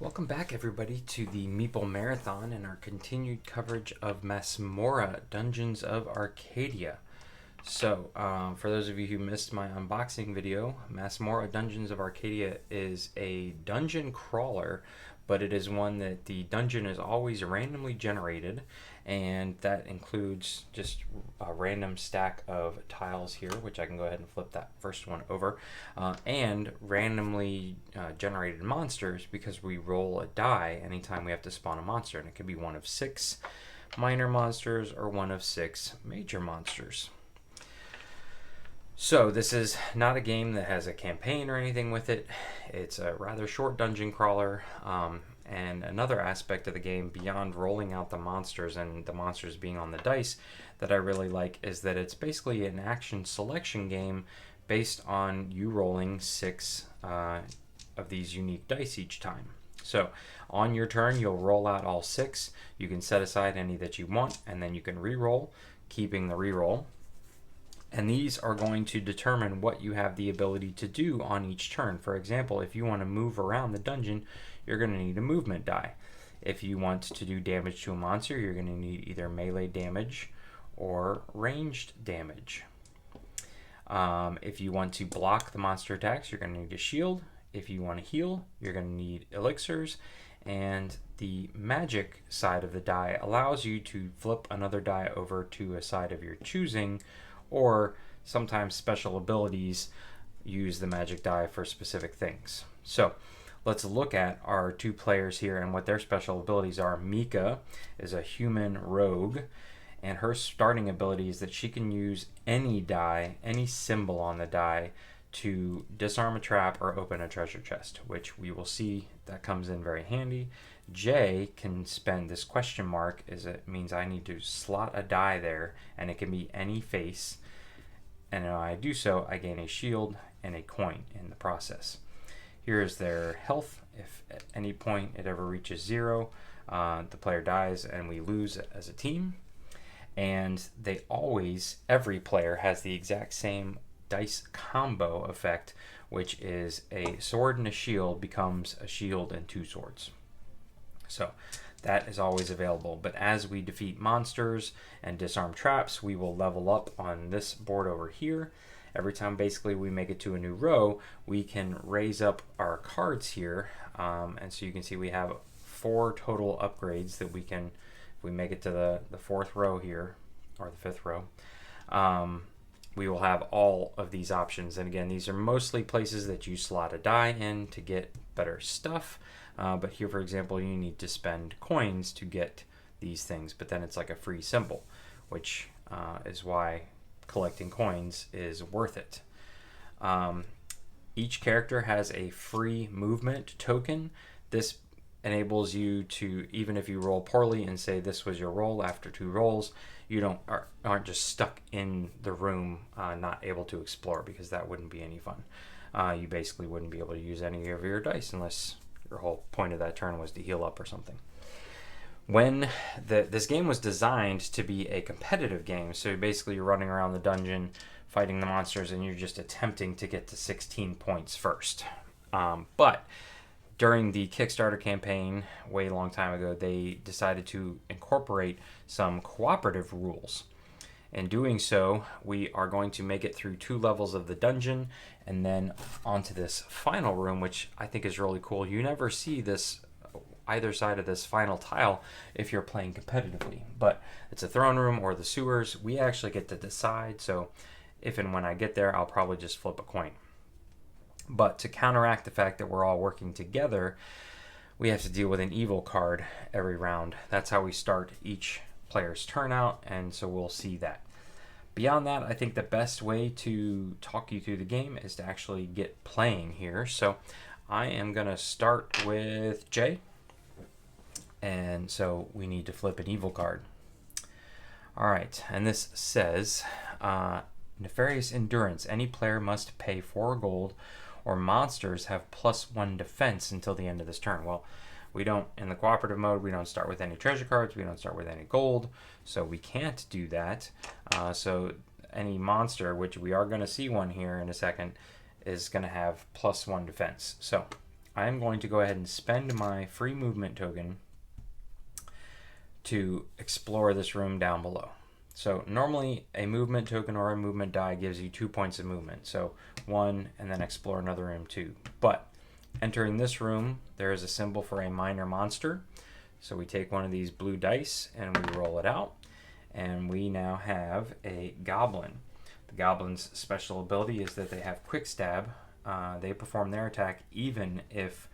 Welcome back, everybody, to the Meeple Marathon and our continued coverage of Masmorra, Dungeons of Arcadia. So, for those of you who missed my unboxing video, Masmorra Dungeons of Arcadia is a dungeon crawler, but it is one that the dungeon is always randomly generated, and that includes just a random stack of tiles here, which I can go ahead and flip that first one over, and randomly generated monsters, because we roll a die anytime we have to spawn a monster, and it could be one of 6 minor monsters or one of 6 major monsters. So this is not a game that has a campaign or anything with it. It's a rather short dungeon crawler, and another aspect of the game beyond rolling out the monsters and the monsters being on the dice that I really like is that it's basically an action selection game based on you rolling 6 of these unique dice each time. So on your turn, you'll roll out all 6. You can set aside any that you want, and then you can re-roll, keeping the re-roll. And these are going to determine what you have the ability to do on each turn. For example, if you want to move around the dungeon, you're going to need a movement die. If you want to do damage to a monster, you're going to need either melee damage or ranged damage. If you want to block the monster attacks, you're going to need a shield. If you want to heal, you're going to need elixirs. And the magic side of the die allows you to flip another die over to a side of your choosing, or sometimes special abilities use the magic die for specific things. So let's look at our 2 players here and what their special abilities are. Mika is a human rogue, and her starting ability is that she can use any die, any symbol on the die, to disarm a trap or open a treasure chest, which we will see that comes in very handy. Jay can spend this question mark, as it means I need to slot a die there, and it can be any face. And when I do so, I gain a shield and a coin in the process. Here is their health. If at any point it ever reaches 0, the player dies and we lose as a team. And they always, every player has the exact same dice combo effect, which is a sword and a shield becomes a shield and 2 swords. So that is always available. But as we defeat monsters and disarm traps, we will level up on this board over here. Every time basically we make it to a new row, we can raise up our cards here. And so you can see we have 4 total upgrades that we can, if we make it to the 4th row here, or the 5th row, we will have all of these options. And again, these are mostly places that you slot a die in to get better stuff. But here, for example, you need to spend coins to get these things, but then it's like a free symbol, which is why collecting coins is worth it. Each character has a free movement token. This enables you to, even if you roll poorly and say this was your roll after 2 rolls, you aren't just stuck in the room not able to explore, because that wouldn't be any fun. You basically wouldn't be able to use any of your dice unless your whole point of that turn was to heal up or something. When this game was designed to be a competitive game, so basically you're running around the dungeon fighting the monsters and you're just attempting to get to 16 points first. But during the Kickstarter campaign, way long time ago, they decided to incorporate some cooperative rules. In doing so, we are going to make it through 2 levels of the dungeon and then onto this final room, which I think is really cool. You never see this either side of this final tile if you're playing competitively, but it's a throne room or the sewers. We actually get to decide, so if and when I get there, I'll probably just flip a coin. But to counteract the fact that we're all working together, we have to deal with an evil card every round. That's how we start each player's turn out, and so we'll see that. Beyond that, I think the best way to talk you through the game is to actually get playing here. So I am going to start with Jay, and so we need to flip an evil card. All right, and this says, Nefarious Endurance. Any player must pay 4 gold, or monsters have +1 defense until the end of this turn. Well, we don't, in the cooperative mode, we don't start with any treasure cards, we don't start with any gold, so we can't do that. So any monster, which we are going to see one here in a second, is going to have +1 defense. So I'm going to go ahead and spend my free movement token to explore this room down below. So normally a movement token or a movement die gives you 2 points of movement. So 1 and then explore another room 2. But entering this room, there is a symbol for a minor monster. So we take one of these blue dice and we roll it out. And we now have a goblin. The goblin's special ability is that they have quick stab. They perform their attack even if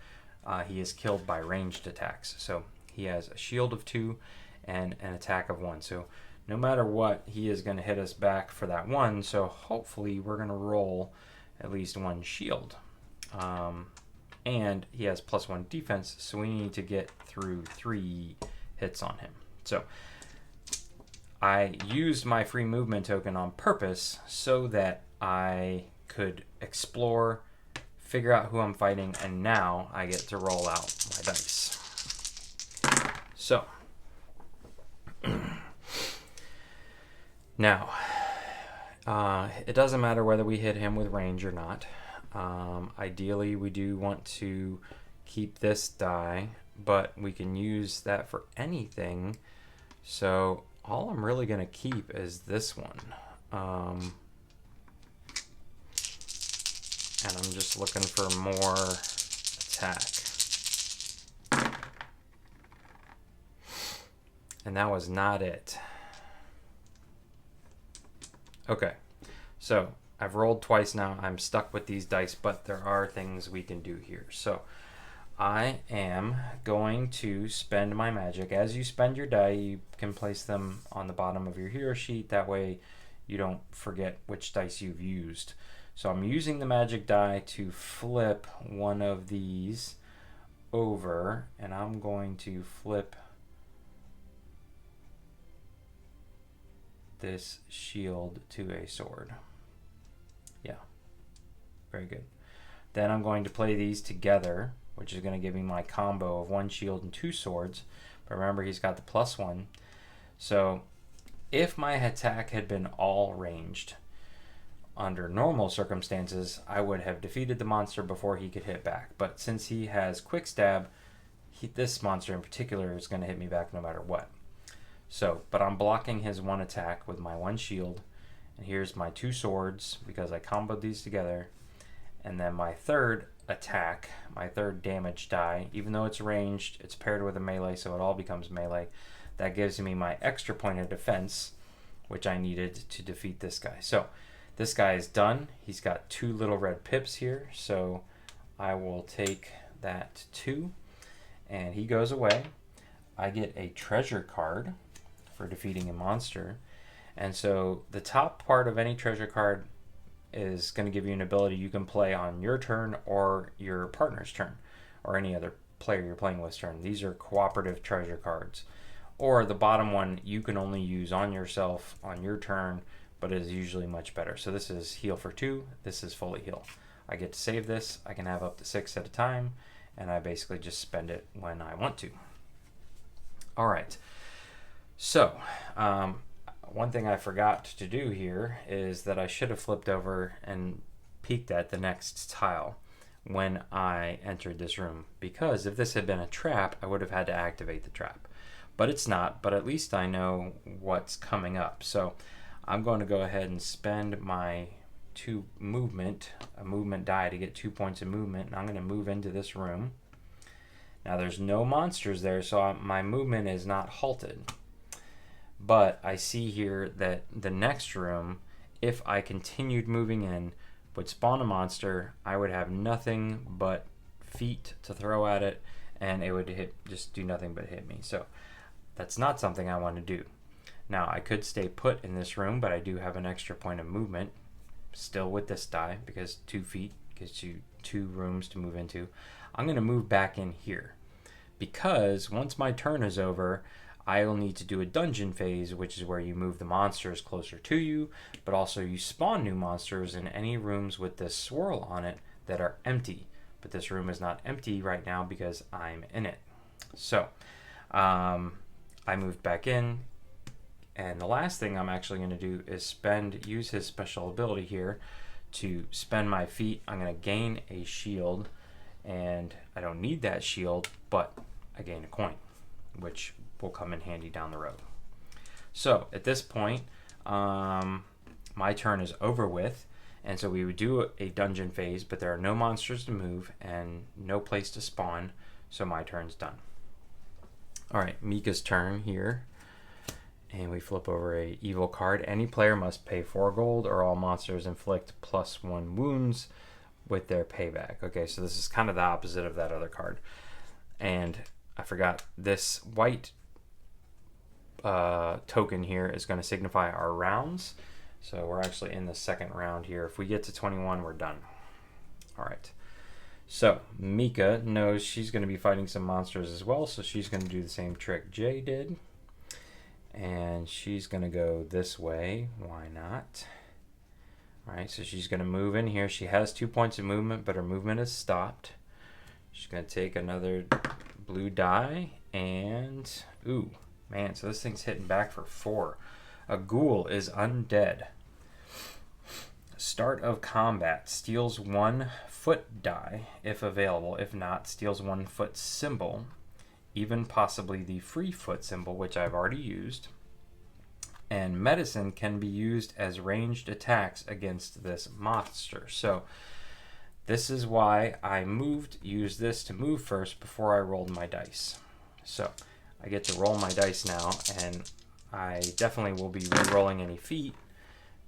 he is killed by ranged attacks. So he has a shield of 2 and an attack of 1. So no matter what, he is going to hit us back for that 1. So hopefully we're going to roll at least 1 shield. And he has +1 defense, so we need to get through 3 hits on him. So I used my free movement token on purpose so that I could explore, figure out who I'm fighting, and now I get to roll out my dice. So now it doesn't matter whether we hit him with range or not. Ideally we do want to keep this die, but we can use that for anything. So all I'm really going to keep is this one. And I'm just looking for more attack. And that was not it. Okay, so I've rolled twice now. I'm stuck with these dice, but there are things we can do here. So I am going to spend my magic. As you spend your die, you can place them on the bottom of your hero sheet. That way you don't forget which dice you've used. So I'm using the magic die to flip one of these over, and I'm going to flip this shield to a sword. Yeah, very good. Then I'm going to play these together, which is going to give me my combo of 1 shield and 2 swords. But remember, he's got the +1. So if my attack had been all ranged, under normal circumstances, I would have defeated the monster before he could hit back. But since he has quick stab, this monster in particular is going to hit me back no matter what. So, but I'm blocking his 1 attack with my 1 shield. And here's my 2 swords because I comboed these together. And then my 3rd attack, my 3rd damage die, even though it's ranged, it's paired with a melee, so it all becomes melee. That gives me my extra point of defense, which I needed to defeat this guy. So this guy is done. He's got 2 little red pips here, so I will take that 2, and he goes away. I get a treasure card for defeating a monster. And so the top part of any treasure card is going to give you an ability you can play on your turn or your partner's turn or any other player you're playing with's turn. These are cooperative treasure cards. Or the bottom one you can only use on yourself on your turn, but it is usually much better. So this is heal for 2. This is fully heal. I get to save this. I can have up to 6 at a time, and I basically just spend it when I want to. All right. So one thing I forgot to do here is that I should have flipped over and peeked at the next tile when I entered this room, because if this had been a trap, I would have had to activate the trap. But it's not, but at least I know what's coming up. So I'm going to go ahead and spend my a movement die to get 2 points of movement, and I'm going to move into this room. Now there's no monsters there, so my movement is not halted. But I see here that the next room, if I continued moving in, would spawn a monster. I would have nothing but feet to throw at it, and it would just do nothing but hit me. So that's not something I want to do. Now I could stay put in this room, but I do have an extra point of movement still with this die, because 2 feet gives you 2 rooms to move into. I'm going to move back in here, because once my turn is over, I will need to do a dungeon phase, which is where you move the monsters closer to you, but also you spawn new monsters in any rooms with this swirl on it that are empty. But this room is not empty right now because I'm in it. So I moved back in, and the last thing I'm actually going to do is use his special ability here to spend my feet. I'm going to gain a shield, and I don't need that shield, but I gain a coin, which will come in handy down the road. So at this point, my turn is over with, and so we would do a dungeon phase, but there are no monsters to move and no place to spawn, so my turn's done. All right, Mika's turn here, and we flip over a evil card. Any player must pay 4 gold, or all monsters inflict +1 wounds with their payback. Okay, so this is kind of the opposite of that other card. And I forgot, this white token here is going to signify our rounds. So we're actually in the second round here. If we get to 21, we're done. All right. So Mika knows she's going to be fighting some monsters as well, so she's going to do the same trick Jay did. And she's going to go this way. Why not? All right, so she's going to move in here. She has 2 points of movement, but her movement is stopped. She's going to take another blue die, and ooh, man, so this thing's hitting back for 4. A ghoul is undead. Start of combat. Steals 1 foot die if available. If not, steals 1 foot symbol. Even possibly the free foot symbol, which I've already used. And medicine can be used as ranged attacks against this monster. So this is why I used this to move first before I rolled my dice. So I get to roll my dice now, and I definitely will be re-rolling any feat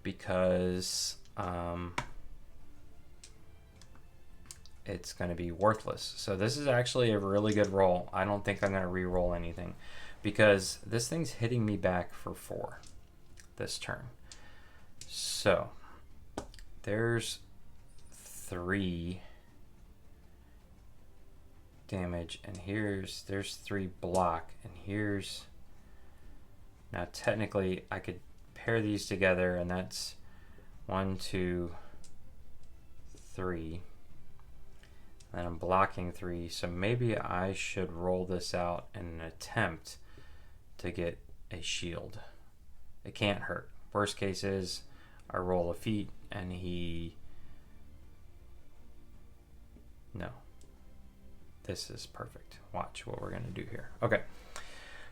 because it's going to be worthless. So this is actually a really good roll. I don't think I'm going to re-roll anything because this thing's hitting me back for 4 this turn. So there's 3 damage, and there's 3 block, and here's, now technically I could pair these together, and that's 1, 2, 3. And I'm blocking 3, so maybe I should roll this out in an attempt to get a shield. It can't hurt. Worst case is I roll a feat and no. This is perfect. Watch what we're going to do here. Okay,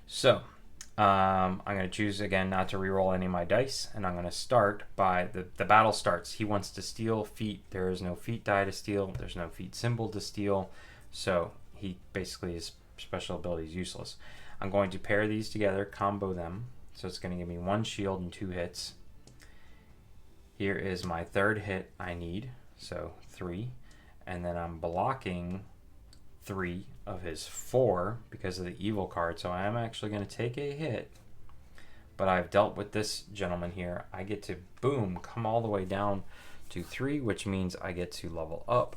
so I'm going to choose again not to reroll any of my dice, and I'm going to start by the battle starts. He wants to steal feat. There is no feat die to steal. There's no feat symbol to steal. So he basically, his special ability is useless. I'm going to pair these together, combo them. So it's going to give me 1 shield and 2 hits. Here is my 3rd hit I need, so 3. And then I'm blocking 3 of his 4 because of the evil card. So I am actually going to take a hit, but I've dealt with this gentleman here. I get to, boom, come all the way down to 3, which means I get to level up.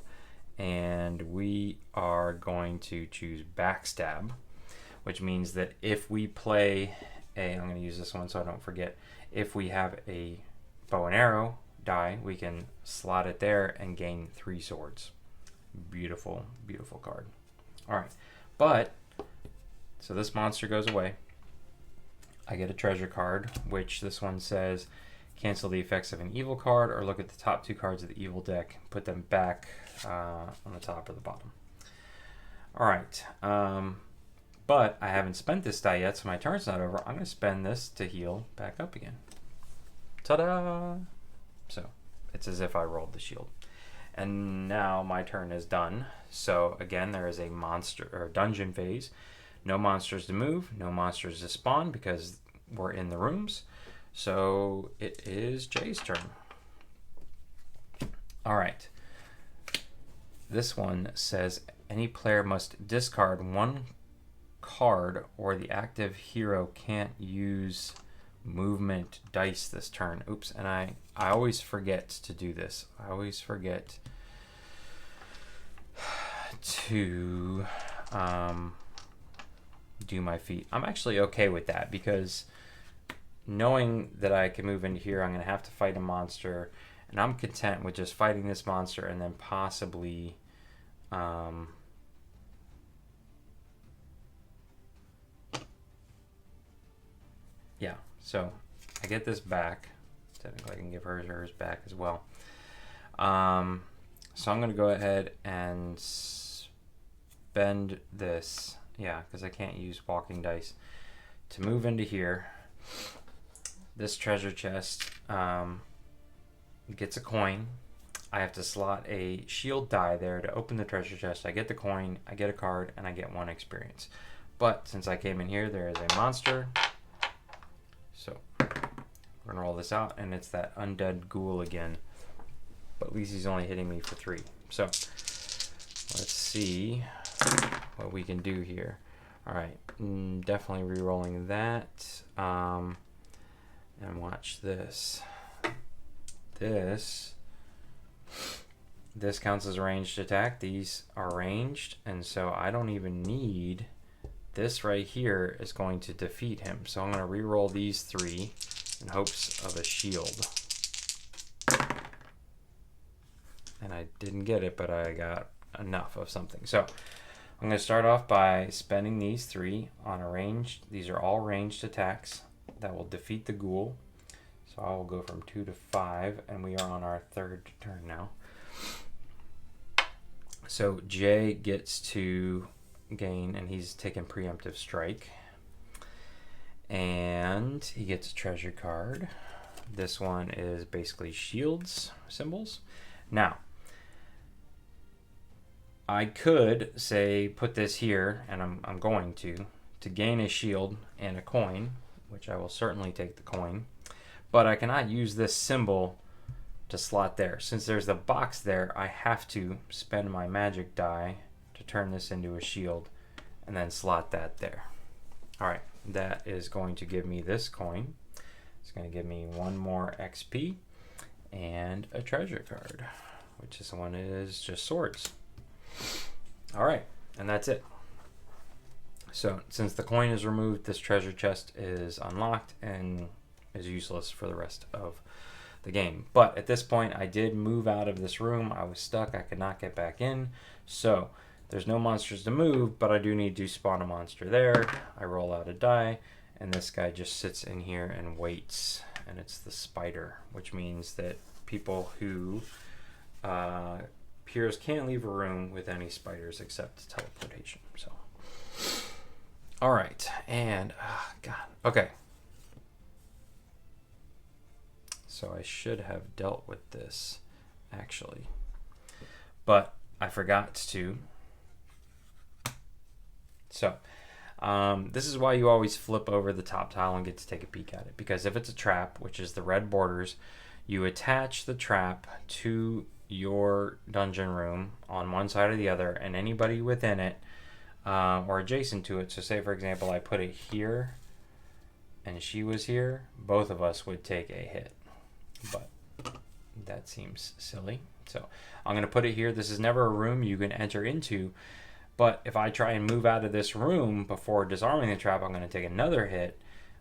And we are going to choose Backstab, which means that if we play I'm going to use this one so I don't forget, if we have a bow and arrow die, we can slot it there and gain 3 swords. Beautiful, beautiful card. All right, but so this monster goes away. I get a treasure card, which this one says cancel the effects of an evil card, or look at the top 2 cards of the evil deck, put them back on the top or the bottom. All right, but I haven't spent this die yet, so my turn's not over. I'm going to spend this to heal back up again. Ta-da! So it's as if I rolled the shield. And now my turn is done. So again, there is a monster or dungeon phase. No monsters to move, no monsters to spawn because we're in the rooms. So it is Jay's turn. All right. This one says any player must discard 1 card, or the active hero can't use movement dice this turn. Oops, and I always forget to do this. I always forget to do my feat. I'm actually okay with that because knowing that I can move into here, I'm going to have to fight a monster, and I'm content with just fighting this monster and then possibly yeah, so I get this back. Technically I can give her hers back as well. So I'm going to go ahead and spend this. Yeah, because I can't use walking dice to move into here. This treasure chest gets a coin. I have to slot a shield die there to open the treasure chest. I get the coin, I get a card, and I get 1 experience. But since I came in here, there is a monster. So we're going to roll this out, and it's that undead ghoul again. But at least he's only hitting me for 3. So let's see what we can do here. All right, definitely re-rolling that. And watch this. This counts as a ranged attack. These are ranged, and so I don't even need this right here is going to defeat him. So I'm going to re-roll these 3 in hopes of a shield. And I didn't get it, but I got enough of something. So I'm going to start off by spending these 3 on a ranged. These are all ranged attacks that will defeat the ghoul. So I will go from 2 to 5, and we are on our 3rd turn now. So Jay gets to gain, and he's taking preemptive strike. And he gets a treasure card. This one is basically shields symbols. Now, I could say put this here, and I'm going to gain a shield and a coin, which I will certainly take the coin. But I cannot use this symbol to slot there. Since there's the box there, I have to spend my magic die to turn this into a shield and then slot that there. All right, that is going to give me this coin. It's going to give me 1 more XP and a treasure card, which this one is just swords. All right, and that's it. So since the coin is removed, this treasure chest is unlocked and is useless for the rest of the game. But at this point, I did move out of this room. I was stuck. I could not get back in. So there's no monsters to move, but I do need to spawn a monster there. I roll out a die, and this guy just sits in here and waits. And it's the spider, which means that people who peers can't leave a room with any spiders except teleportation. So, all right, and God, okay. So I should have dealt with this, actually. But I forgot to. So, this is why you always flip over the top tile and get to take a peek at it. Because if it's a trap, which is the red borders, you attach the trap to your dungeon room on one side or the other, and anybody within it or adjacent to it. So say, for example, I put it here and she was here, both of us would take a hit. But that seems silly. So I'm going to put it here. This is never a room you can enter into. But if I try and move out of this room before disarming the trap, I'm going to take another hit.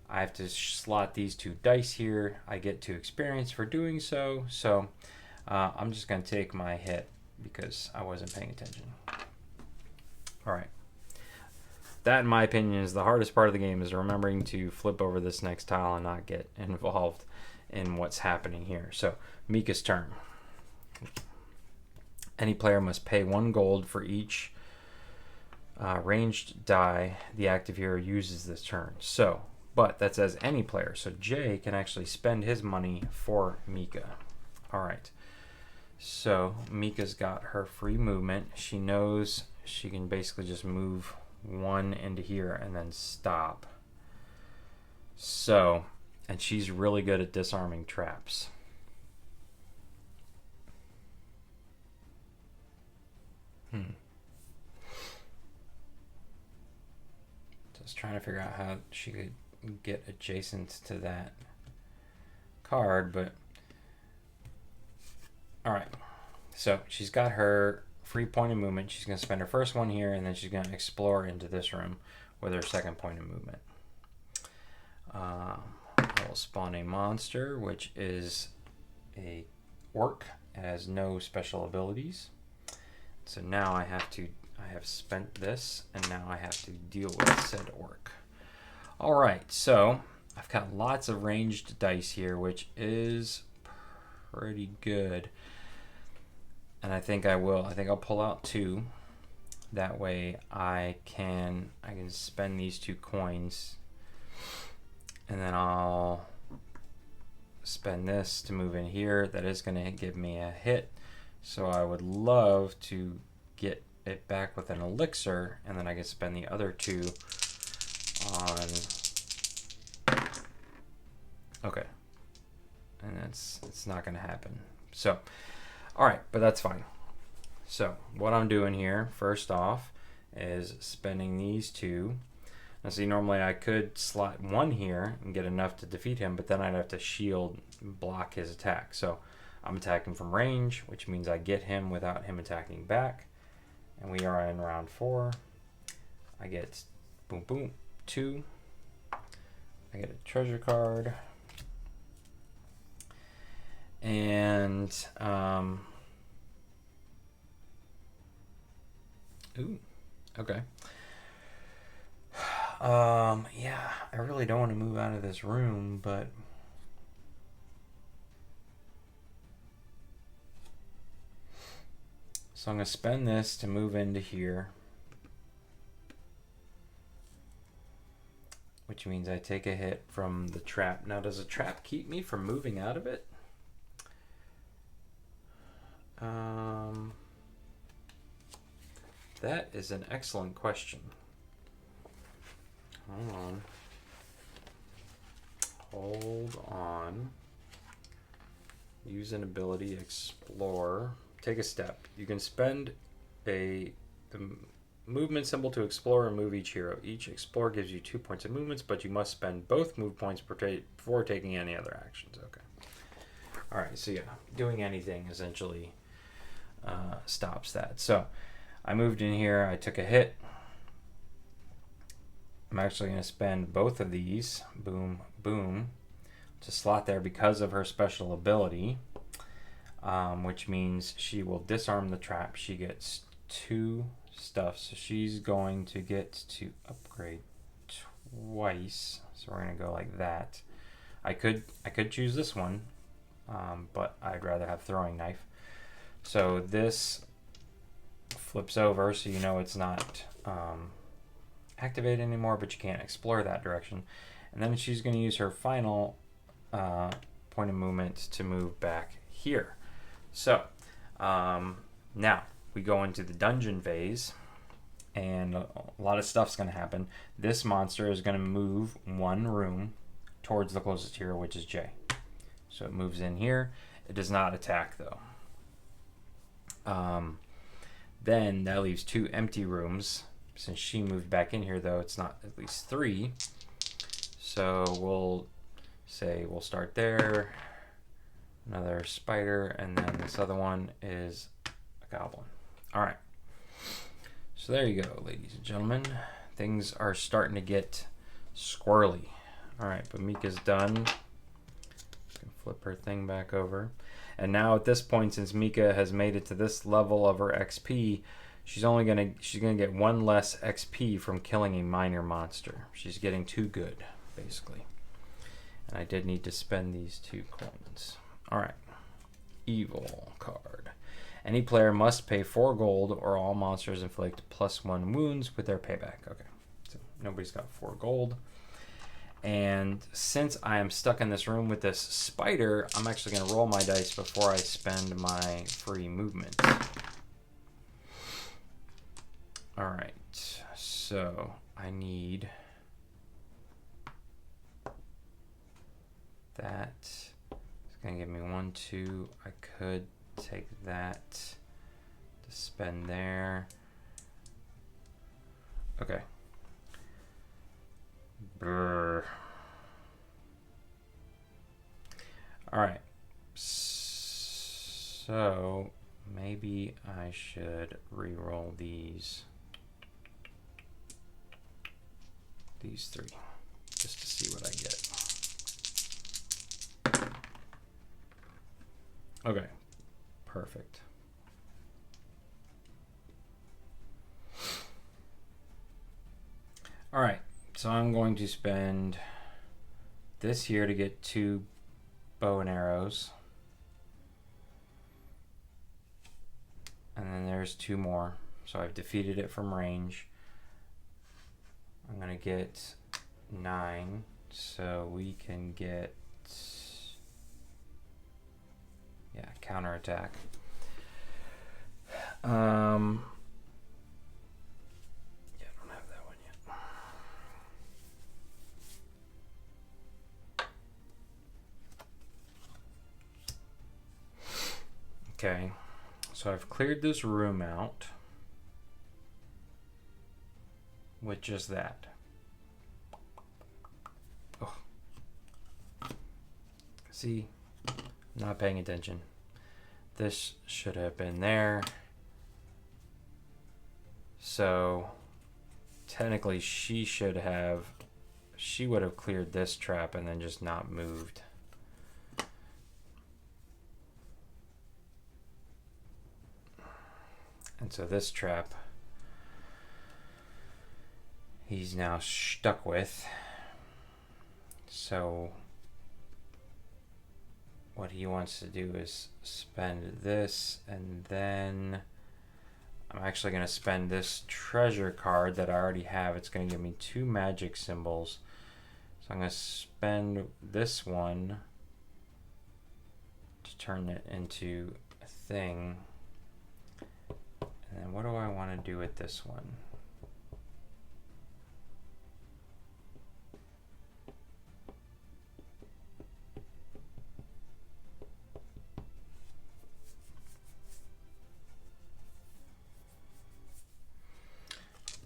I have to slot these 2 dice here. I get 2 experience for doing so. So I'm just going to take my hit because I wasn't paying attention. All right. That, in my opinion, is the hardest part of the game, is remembering to flip over this next tile and not get involved in what's happening here. So Mika's turn. Any player must pay 1 gold for each ranged die the active hero uses this turn. So, but that says any player. So Jay can actually spend his money for Mika. All right. So Mika's got her free movement. She knows she can basically just move 1 into here and then stop. So, and she's really good at disarming traps. Just trying to figure out how she could get adjacent to that card, but all right. So she's got her free point of movement. She's going to spend her first one here, and then she's going to explore into this room with her second point of movement. I will spawn a monster, which is a orc. It has no special abilities. So now I have spent this, and now I have to deal with said orc. All right, so I've got lots of ranged dice here, which is pretty good. And I think I'll pull out 2. That way I can spend these 2 coins, and then I'll spend this to move in here. That is going to give me a hit, so I would love to get it back with an elixir, and then I can spend the other 2 on... Okay. And it's not going to happen. So, alright, but that's fine. So, what I'm doing here, first off, is spending these 2. Now see, normally I could slot 1 here and get enough to defeat him, but then I'd have to shield block his attack. So I'm attacking from range, which means I get him without him attacking back. And we are in round 4. I get boom boom 2. I get a treasure card. And ooh, okay. Yeah, I really don't want to move out of this room, but so I'm going to spend this to move into here, which means I take a hit from the trap. Now, does a trap keep me from moving out of it? That is an excellent question. Hold on. Use an ability, explore. Take a step. You can spend the movement symbol to explore and move each hero. Each explore gives you 2 points of movements, but you must spend both move points before taking any other actions. Okay. All right. So yeah, doing anything essentially stops that. So I moved in here. I took a hit. I'm actually going to spend both of these, boom, boom, to slot there because of her special ability, which means she will disarm the trap. She gets 2 stuff, so she's going to get to upgrade twice. So we're going to go like that. I could choose this one, but I'd rather have throwing knife. So this flips over, so you know it's not activated anymore, but you can't explore that direction. And then she's going to use her final point of movement to move back here. So now we go into the dungeon phase, and a lot of stuff's going to happen. This monster is going to move 1 room towards the closest hero, which is Jay. So it moves in here. It does not attack though. Then that leaves 2 empty rooms. Since she moved back in here though, it's not at least 3. So we'll say we'll start there. Another spider, and then this other one is a goblin. All right. So there you go, ladies and gentlemen. Things are starting to get squirrely. All right, but Mika's done. Can flip her thing back over. And now at this point, since Mika has made it to this level of her XP, she's gonna get 1 less XP from killing a minor monster. She's getting too good, basically. And I did need to spend these 2 coins. All right, evil card. Any player must pay 4 gold, or all monsters inflict +1 wounds with their payback. Okay, so nobody's got 4 gold. And since I am stuck in this room with this spider, I'm actually going to roll my dice before I spend my free movement. All right, so I need that. It's going to give me 1, 2. I could take that to spend there. Okay. Brr. All right. So maybe I should re-roll these 3 just to see what I get. Okay. Perfect. All right. So I'm going to spend this here to get 2 bow and arrows. And then there's 2 more. So I've defeated it from range. I'm going to get 9. So we can get, yeah, counterattack. Yeah, I don't have that one yet. Okay, so I've cleared this room out with just that. Oh. See, I'm not paying attention. This should have been there. So technically she would have cleared this trap and then just not moved. And so this trap he's now stuck with. So what he wants to do is spend this, and then I'm actually going to spend this treasure card that I already have. It's going to give me 2 magic symbols. So I'm going to spend this one to turn it into a thing. And then what do I want to do with this one?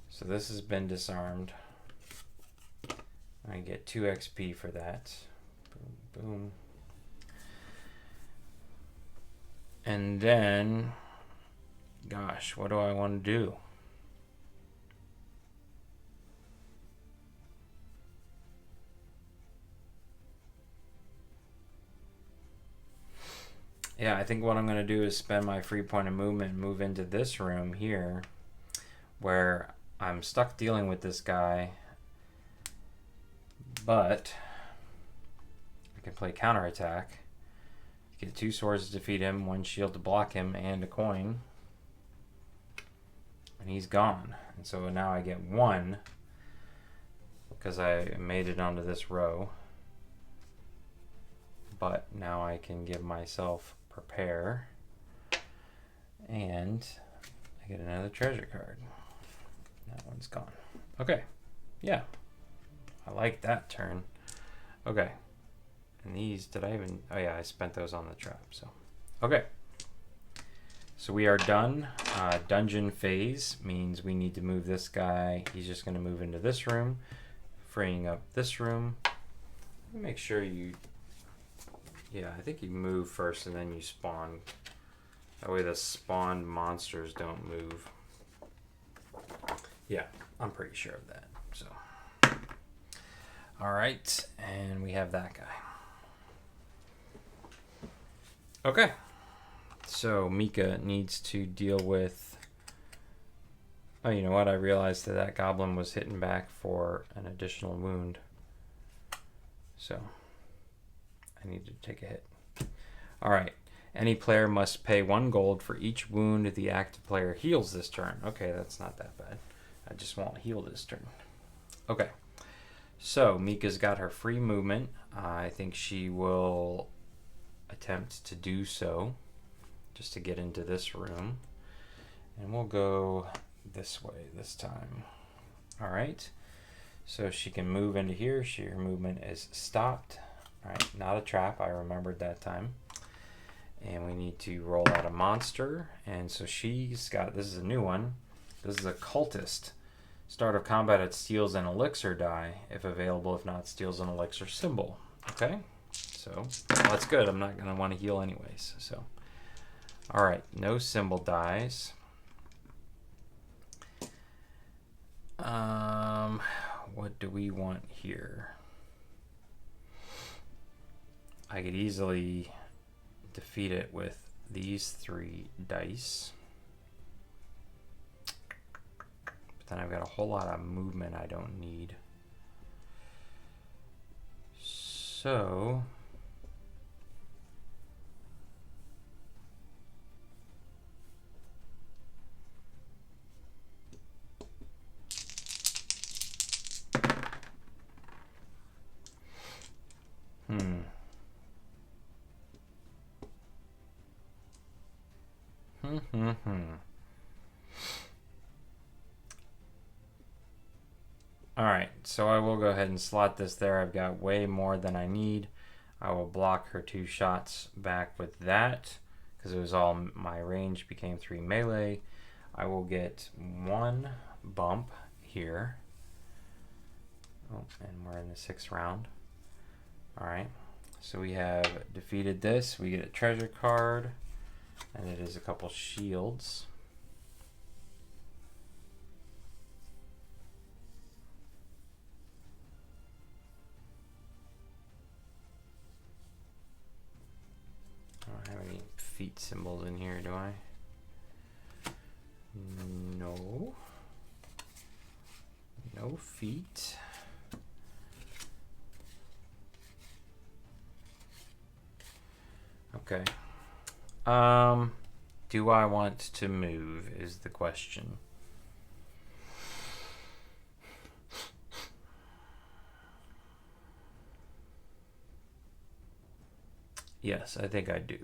So this has been disarmed. I get 2 XP for that. Boom, boom. And then, gosh, what do I want to do? Yeah, I think what I'm going to do is spend my free point of movement and move into this room here where I'm stuck dealing with this guy, but I can play counterattack. Get 2 swords to defeat him, 1 shield to block him, and a coin. And he's gone. And so now I get 1 because I made it onto this row. But now I can give myself prepare. And I get another treasure card. That one's gone. Okay. Yeah. I like that turn. Okay. And these, did I even, oh yeah, I spent those on the trap, so. Okay. So we are done. Dungeon phase means we need to move this guy. He's just going to move into this room, freeing up this room. Make sure you, yeah, I think you move first and then you spawn. That way the spawned monsters don't move. Yeah, I'm pretty sure of that. So, all right, and we have that guy. Okay, so Mika needs to deal with. Oh, you know what? I realized that that goblin was hitting back for an additional wound. So I need to take a hit. All right. Any player must pay 1 gold for each wound the active player heals this turn. Okay, that's not that bad. I just won't heal this turn. Okay. So Mika's got her free movement. I think she will attempt to do so just to get into this room. And we'll go this way this time. All right. So she can move into here. Her movement is stopped. All right, not a trap. I remembered that time. And we need to roll out a monster. And so she's got, this is a new one. This is a cultist. Start of combat, it steals an elixir die. If available, if not, steals an elixir symbol. Okay, so well, that's good. I'm not going to want to heal anyways. So, all right, no symbol dies. What do we want here? I could easily defeat it with these 3 dice. But then I've got a whole lot of movement I don't need. So Alright, so I will go ahead and slot this there. I've got way more than I need. I will block her 2 shots back with that because it was all my range became 3 melee. I will get 1 bump here. Oh, and we're in the 6th round. Alright, so we have defeated this. We get a treasure card, and it is a couple shields. I don't have any feet symbols in here, do I? No. No feet. Okay. Do I want to move is the question. Yes, I think I do.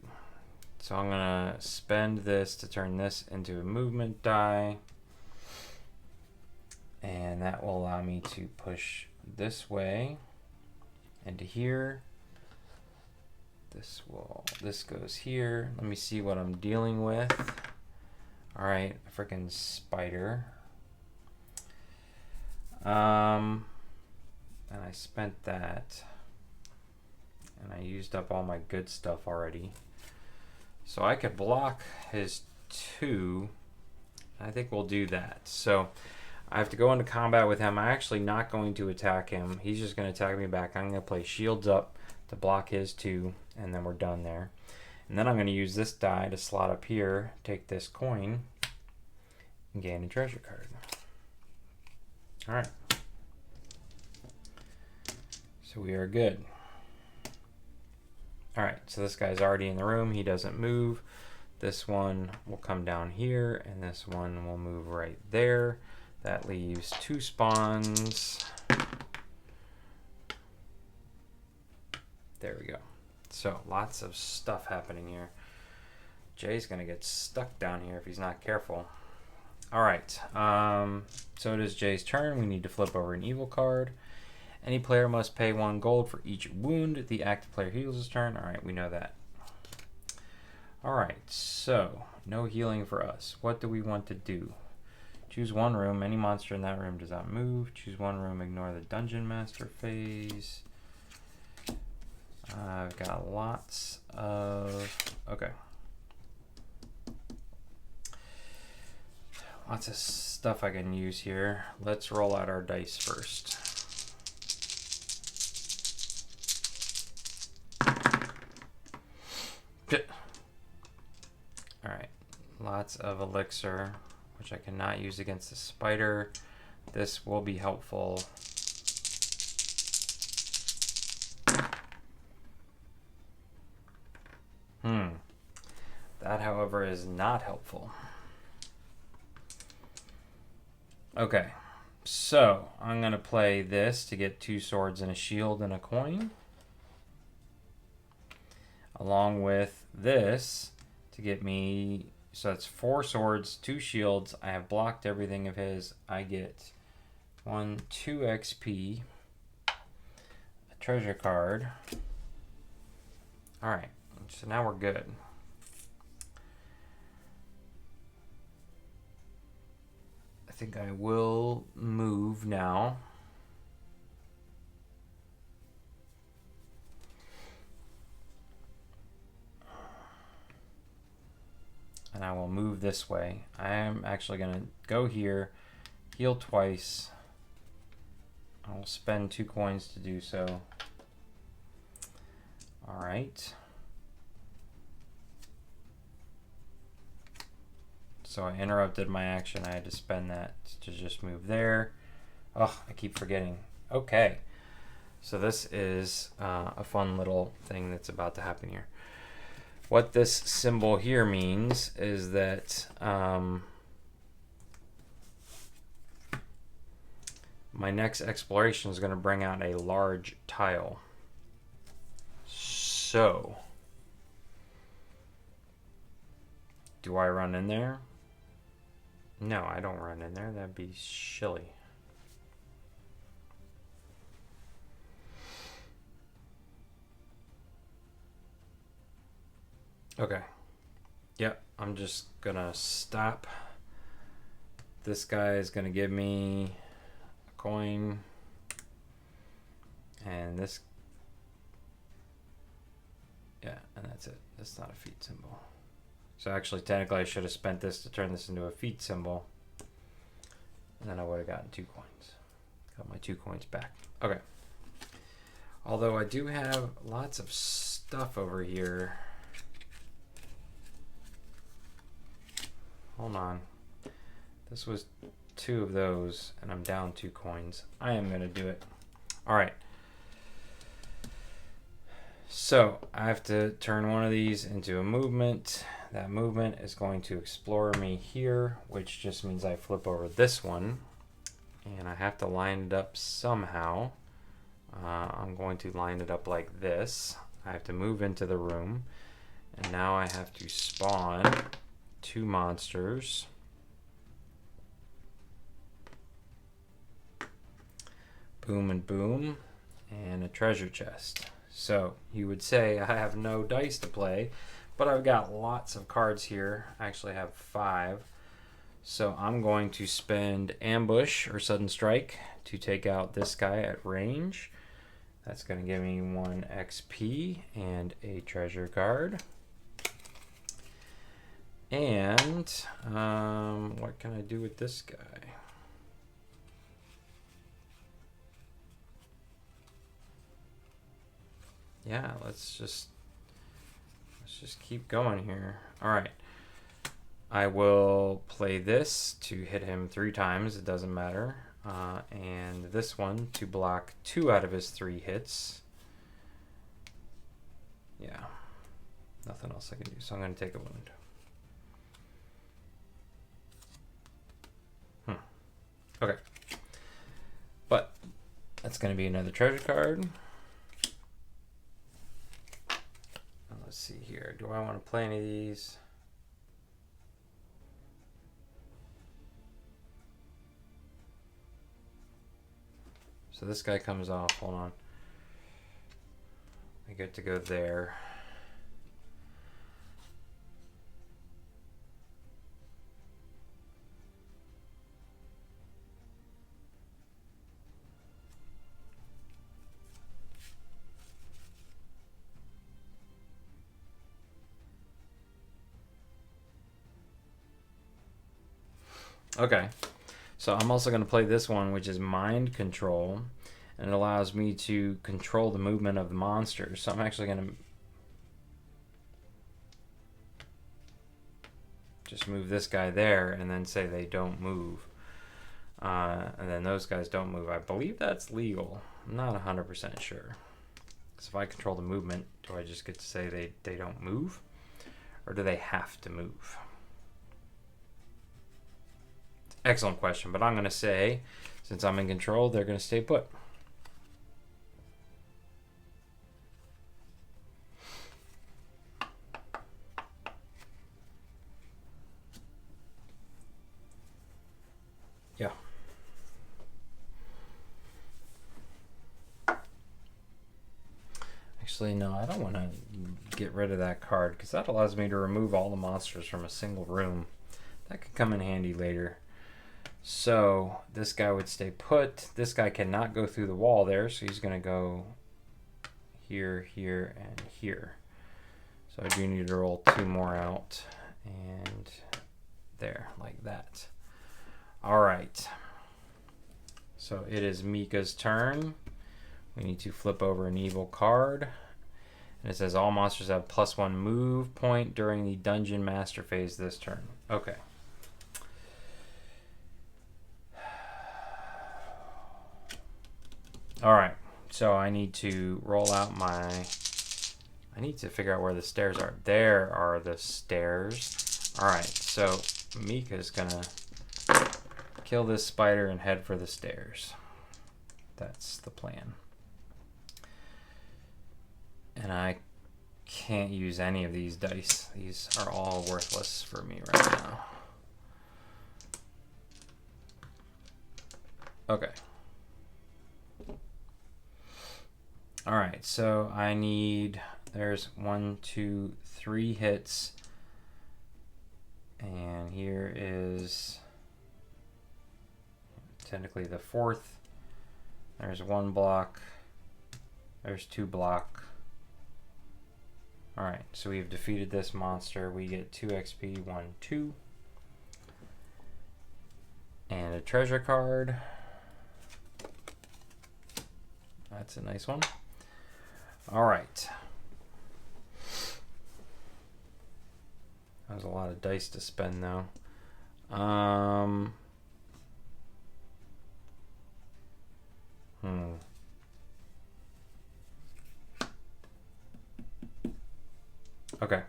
So I'm gonna spend this to turn this into a movement die. And that will allow me to push this way into here. This goes here. Let me see what I'm dealing with. All right, a freaking spider. And I spent that. And I used up all my good stuff already. So I could block his 2. I think we'll do that. So I have to go into combat with him. I'm actually not going to attack him. He's just going to attack me back. I'm going to play shields up to block his 2, and then we're done there. And then I'm going to use this die to slot up here, take this coin, and gain a treasure card. All right. So we are good. All right, so this guy's already in the room. He doesn't move. This one will come down here, and this one will move right there. That leaves 2 spawns. There we go. So lots of stuff happening here. Jay's gonna get stuck down here if he's not careful. All right, so it is Jay's turn. We need to flip over an evil card. Any player must pay 1 gold for each wound the active player heals his turn. All right, we know that. All right, so no healing for us. What do we want to do? Choose 1 room. Any monster in that room does not move. Choose 1 room. Ignore the dungeon master phase. I've got lots of... Okay. Lots of stuff I can use here. Let's roll out our dice first. Alright. Lots of elixir, which I cannot use against the spider. This will be helpful. That, however, is not helpful. Okay, so I'm going to play this to get 2 swords and a shield and a coin. Along with this to get me, so that's 4 swords, 2 shields. I have blocked everything of his. I get 2 XP, a treasure card. All right, so now we're good. I think I will move now. And I will move this way. I am actually going to go here, heal twice. I will spend 2 coins to do so. All right. So I interrupted my action. I had to spend that to just move there. Oh, I keep forgetting. Okay. So this is a fun little thing that's about to happen here. What this symbol here means is that my next exploration is going to bring out a large tile. So, do I run in there? No, I don't run in there. That'd be silly. Okay. Yep, I'm just gonna stop. This guy is gonna give me a coin. And this, yeah, and that's it. That's not a feat symbol. So actually, technically, I should have spent this to turn this into a feat symbol. And then I would have gotten 2 coins. Got my 2 coins back. Okay. Although I do have lots of stuff over here. Hold on. This was 2 of those, and I'm down 2 coins. I am going to do it. All right. So I have to turn one of these into a movement. That movement is going to explore me here, which just means I flip over this one. And I have to line it up somehow. I'm going to line it up like this. I have to move into the room. And now I have to spawn 2 monsters. Boom and boom. And a treasure chest. So you would say I have no dice to play, but I've got lots of cards here. I actually have 5. So I'm going to spend ambush or sudden strike to take out this guy at range. That's going to give me 1 XP and a treasure card. And what can I do with this guy? Yeah, let's just keep going here. All right. I will play this to hit him 3 times. It doesn't matter. And this one to block 2 out of his 3 hits. Yeah. Nothing else I can do. So I'm going to take a wound. Okay. But that's going to be another treasure card. Let's see here. Do I want to play any of these? So this guy comes off. Hold on. I get to go there. Okay, so I'm also going to play this one, which is Mind Control, and it allows me to control the movement of the monsters. So I'm actually going to just move this guy there and then say they don't move. And then those guys don't move. I believe that's legal. I'm not 100% sure. So if I control the movement, do I just get to say they don't move? Or do they have to move? Excellent question, but I'm going to say, since I'm in control, they're going to stay put. Yeah. Actually, no, I don't want to get rid of that card because that allows me to remove all the monsters from a single room. That could come in handy later. So this guy would stay put. This guy cannot go through the wall there, so he's going to go here, here, and here. So I do need to roll 2 more out, and there, like that. All right. So it is Mika's turn. We need to flip over an evil card. And it says all monsters have +1 move point during the Dungeon Master phase this turn. Okay. All right, so I need to roll out my... I need to figure out where the stairs are. There are the stairs. All right, so Mika's gonna kill this spider and head for the stairs. That's the plan. And I can't use any of these dice. These are all worthless for me right now. Okay. All right, so I need there's 1, 2, 3 hits. And here is technically the 4th. There's 1 block. There's 2 block. Alright, so we've defeated this monster. We get 2 XP, 1, 2. And a treasure card. That's a nice one. Alright. That was a lot of dice to spend though. Okay.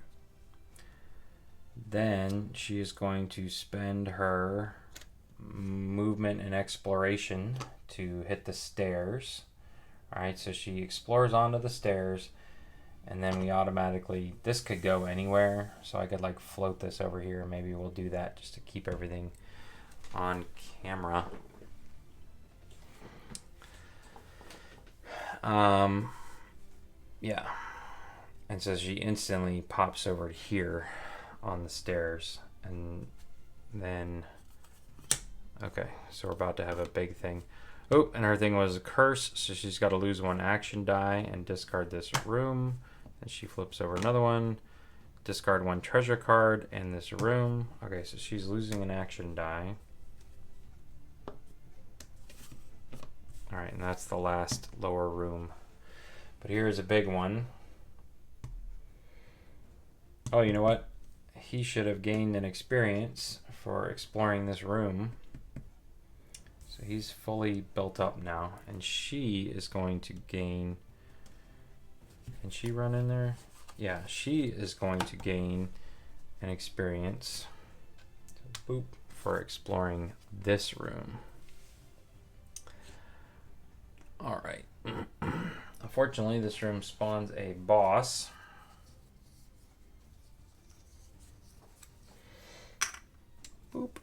Then she is going to spend her movement and exploration to hit the stairs. Alright, so she explores onto the stairs, and then we automatically, this could go anywhere, so I could like float this over here. Maybe we'll do that just to keep everything on camera. Yeah. And so she instantly pops over here on the stairs, and then, okay, so we're about to have a big thing. Oh, and her thing was a curse, so she's got to lose 1 action die and discard this room. And she flips over another one, discard 1 treasure card in this room. Okay, so she's losing an action die. All right, and that's the last lower room. But here's a big one. Oh, you know what? He should have gained an experience for exploring this room. So he's fully built up now. And she is going to gain... Can she run in there? Yeah, she is going to gain an experience. So, boop, for exploring this room. Alright. Unfortunately, this room spawns a boss. Boop.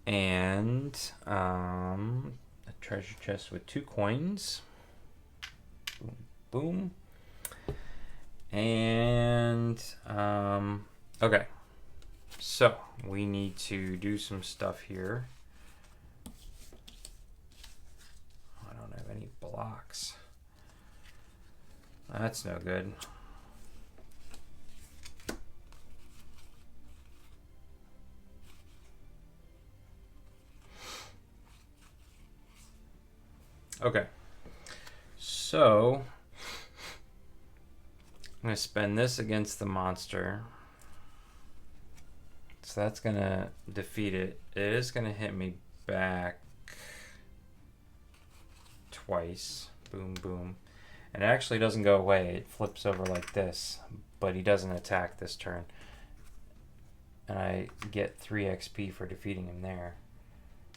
And a treasure chest with 2 coins. Boom, boom. And okay. So we need to do some stuff here. I don't have any blocks. That's no good. Okay, so I'm going to spend this against the monster. So that's going to defeat it. It is going to hit me back twice. Boom, boom. And it actually doesn't go away. It flips over like this, but he doesn't attack this turn. And I get 3 XP for defeating him there.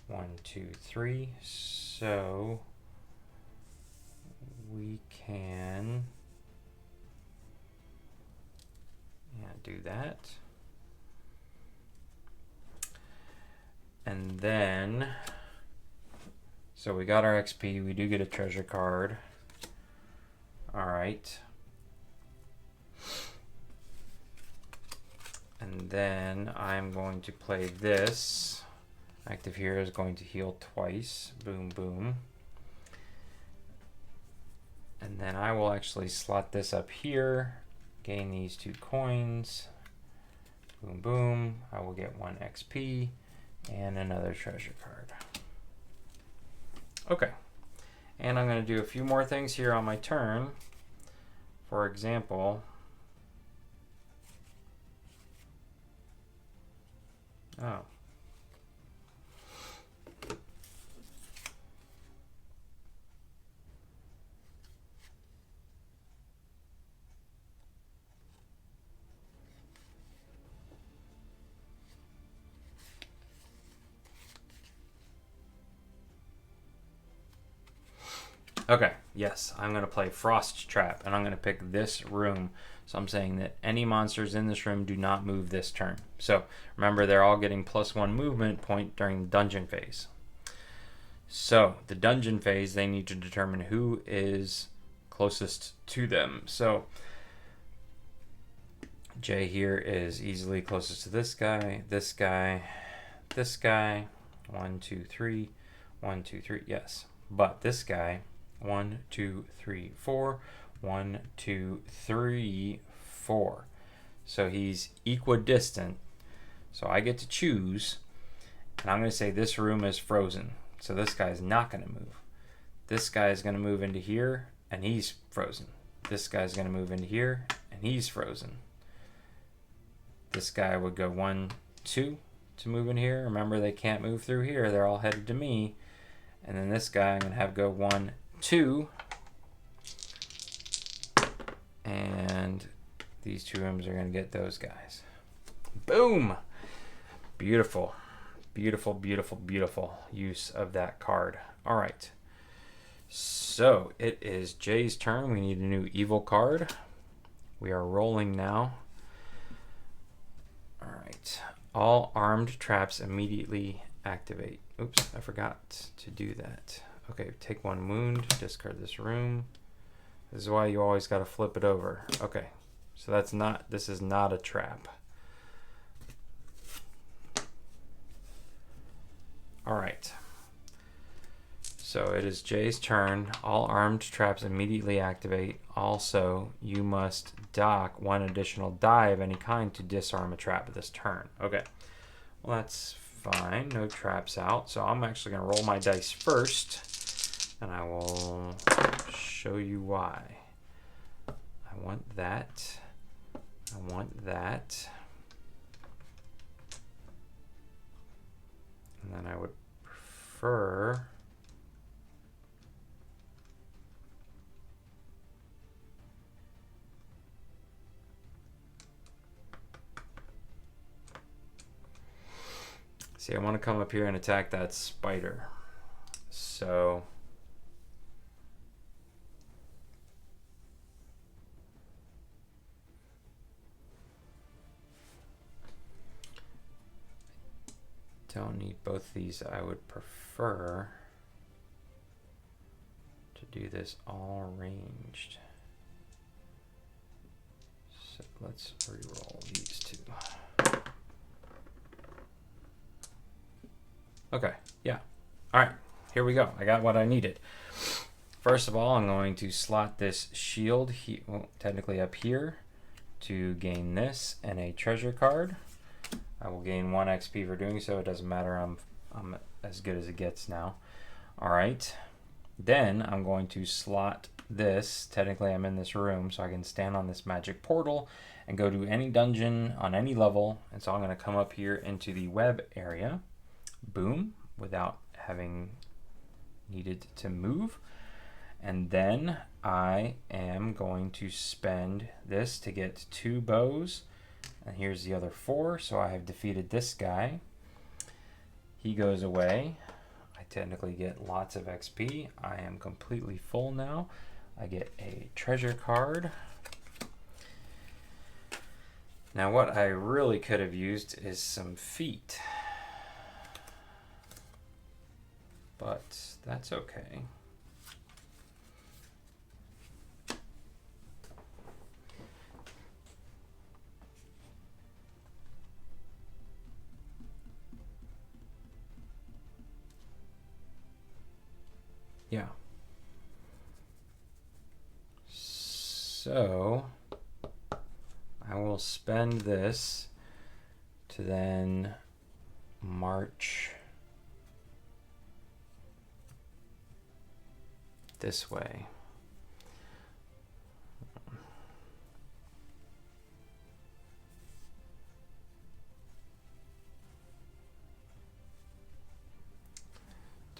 1, 2, 3. So... we can do that. And then, so we got our XP, we do get a treasure card. All right. And then I'm going to play this. Active Hero is going to heal twice. Boom, boom. And then I will actually slot this up here, gain these 2 coins. Boom, boom. I will get 1 XP and another treasure card. Okay. And I'm going to do a few more things here on my turn. For example, oh. Okay, yes, I'm going to play Frost Trap, and I'm going to pick this room. So I'm saying that any monsters in this room do not move this turn. So remember, they're all getting +1 movement point during the dungeon phase. So the dungeon phase, they need to determine who is closest to them. So Jay here is easily closest to this guy, this guy, this guy. 1, 2, 3. 1, 2, 3. Yes. But this guy, 1, 2, 3, 4. 1, 2, 3, 4. So he's equidistant. So I get to choose. And I'm going to say this room is frozen. So this guy's not going to move. This guy is going to move into here, and he's frozen. This guy's going to move into here, and he's frozen. This guy would go 1, 2 to move in here. Remember, they can't move through here. They're all headed to me. And then this guy I'm going to have go 1, 2. And these 2 rooms are going to get those guys. Boom! Beautiful. Beautiful, beautiful, beautiful use of that card. All right. So it is Jay's turn. We need a new evil card. We are rolling now. All right. All armed traps immediately activate. Oops, I forgot to do that. Okay, take 1 wound, discard this room. This is why you always got to flip it over. Okay, so this is not a trap. All right. So it is Jay's turn. All armed traps immediately activate. Also, you must dock 1 additional die of any kind to disarm a trap this turn. Okay. Well, that's fine. No traps out. So I'm actually going to roll my dice first, and I will show you why. I want that. I want that. And then I would prefer see, I want to come up here and attack that spider. So don't need both these. I would prefer to do this all ranged. So let's re-roll these 2. Okay, yeah. All right, here we go. I got what I needed. First of all, I'm going to slot this shield, technically up here, to gain this and a treasure card. I will gain 1 XP for doing so. It doesn't matter. I'm as good as it gets now. All right. Then I'm going to slot this. Technically, I'm in this room, so I can stand on this magic portal and go to any dungeon on any level. And so I'm going to come up here into the web area. Boom, without having needed to move. And then I am going to spend this to get 2 bows. And here's the other 4, so I have defeated this guy. He goes away. I technically get lots of XP. I am completely full now. I get a treasure card. Now what I really could have used is some feet. But that's okay. Yeah. So I will spend this to then march this way.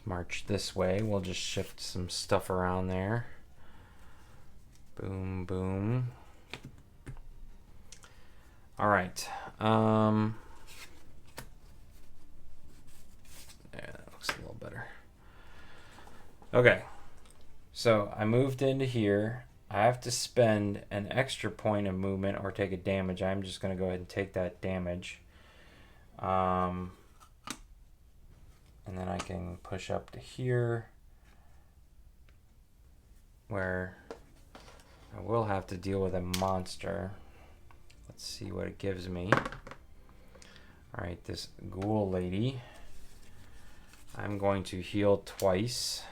March this way. We'll just shift some stuff around there. Boom, boom. All right. Yeah, that looks a little better. Okay. So I moved into here. I have to spend an extra point of movement or take a damage. I'm just going to go ahead and take that damage. And then I can push up to here where I will have to deal with a monster. Let's see what it gives me. Alright, this ghoul lady. I'm going to heal twice.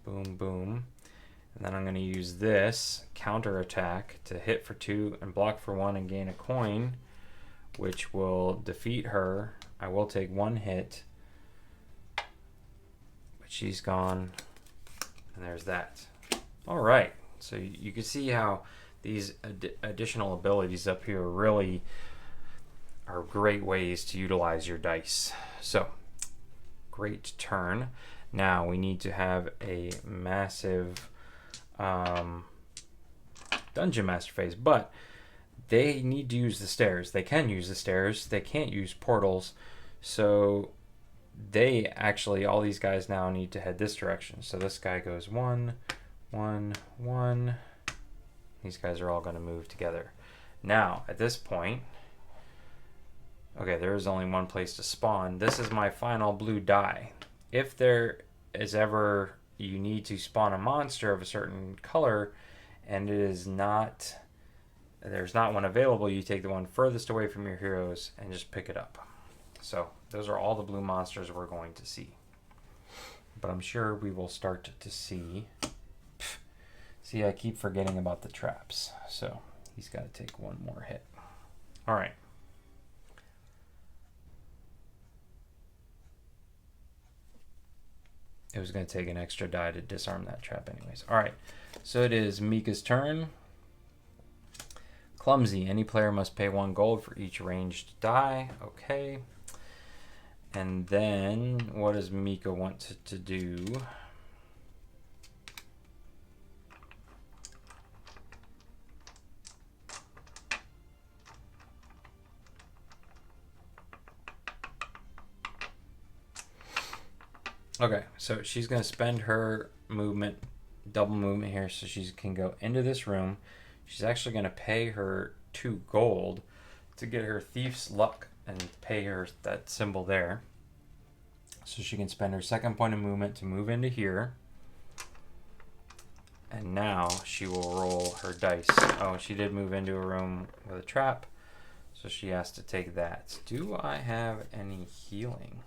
Boom, boom. And then I'm going to use this counter attack to hit for 2 and block for 1 and gain a coin, which will defeat her. I will take 1 hit, but she's gone. And there's that. Alright, so you can see how these additional abilities up here really are great ways to utilize your dice. So, great turn. Now we need to have a massive dungeon master phase, but they need to use the stairs. They can use the stairs. They can't use portals. So they actually, all these guys now need to head this direction. So this guy goes 1, 1, 1. These guys are all going to move together. Now, at this point, okay, there is only one place to spawn. This is my final blue die. If there is ever you need to spawn a monster of a certain color and it is not, there's not one available, you take the one furthest away from your heroes and just pick it up. So those are all the blue monsters we're going to see. But I'm sure we will start to see. See, I keep forgetting about the traps. So he's got to take 1 more hit. All right. It was going to take an extra die to disarm that trap anyways. All right, so it is Mika's turn. Clumsy. Any player must pay 1 gold for each ranged die. Okay. And then what does Mika want to do? Okay, so she's going to spend her movement, double movement here, so she can go into this room. She's actually going to pay her 2 gold to get her Thief's Luck and pay her that symbol there. So she can spend her 2nd point of movement to move into here. And now she will roll her dice. Oh, she did move into a room with a trap, so she has to take that. Do I have any healing?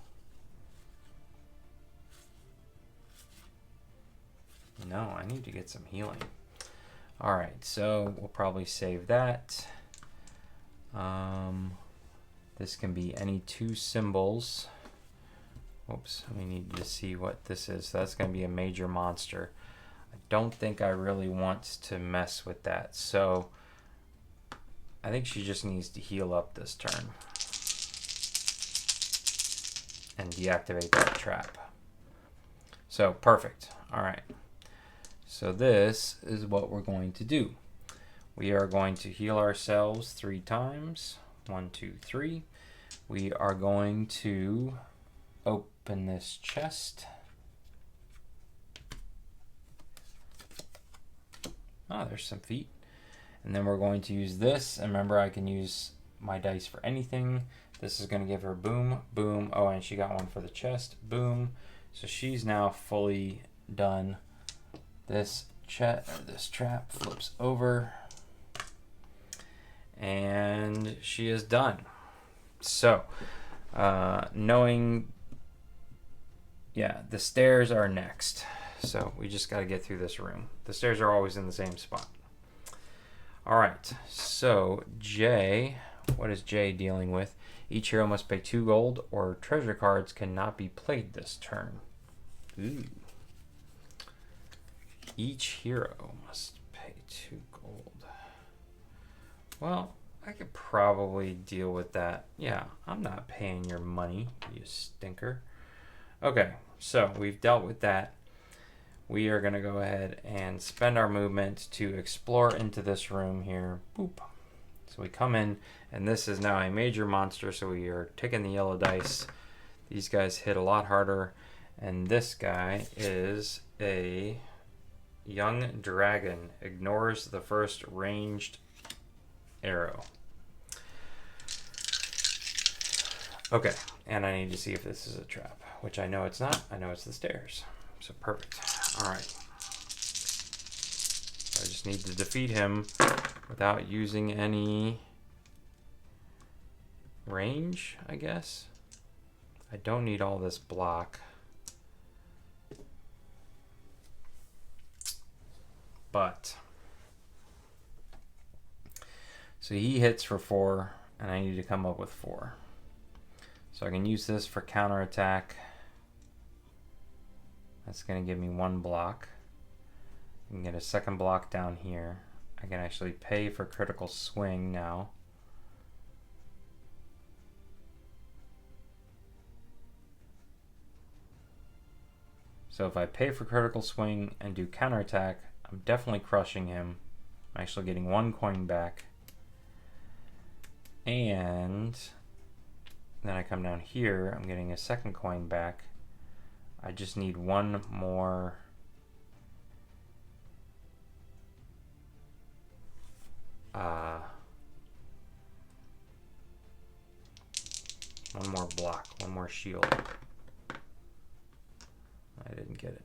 No, I need to get some healing. Alright, so we'll probably save that. This can be any 2 symbols. Oops, we need to see what this is. So that's going to be a major monster. I don't think I really want to mess with that. So I think she just needs to heal up this turn and deactivate that trap. So perfect. Alright. So this is what we're going to do. We are going to heal ourselves 3 times. 1, 2, 3. We are going to open this chest. Oh, there's some feet. And then we're going to use this. And remember, I can use my dice for anything. This is going to give her boom, boom. Oh, and she got 1 for the chest. Boom. So she's now fully done. This trap flips over, and she is done. So, knowing, yeah, the stairs are next. So we just got to get through this room. The stairs are always in the same spot. All right. So Jay, what is Jay dealing with? Each hero must pay 2 gold, or treasure cards cannot be played this turn. Ooh. Each hero must pay 2 gold. Well, I could probably deal with that. Yeah, I'm not paying your money, you stinker. Okay, so we've dealt with that. We are going to go ahead and spend our movement to explore into this room here. Boop. So we come in, and this is now a major monster, so we are taking the yellow dice. These guys hit a lot harder, and this guy is a young dragon. Ignores the first ranged arrow. Okay, and I need to see if this is a trap. which I know it's not. I know it's the stairs. So perfect. All right. I just need to defeat him without using any range, I guess. I don't need all this block. But so he hits for 4, and I need to come up with 4. So I can use this for counterattack. That's going to give me 1 block. I can get a second block down here. I can actually pay for critical swing now. So if I pay for critical swing and do counterattack, I'm definitely crushing him. I'm actually getting 1 coin back. And then I come down here, I'm getting a second coin back. I just need 1 more one more block, 1 more shield. I didn't get it.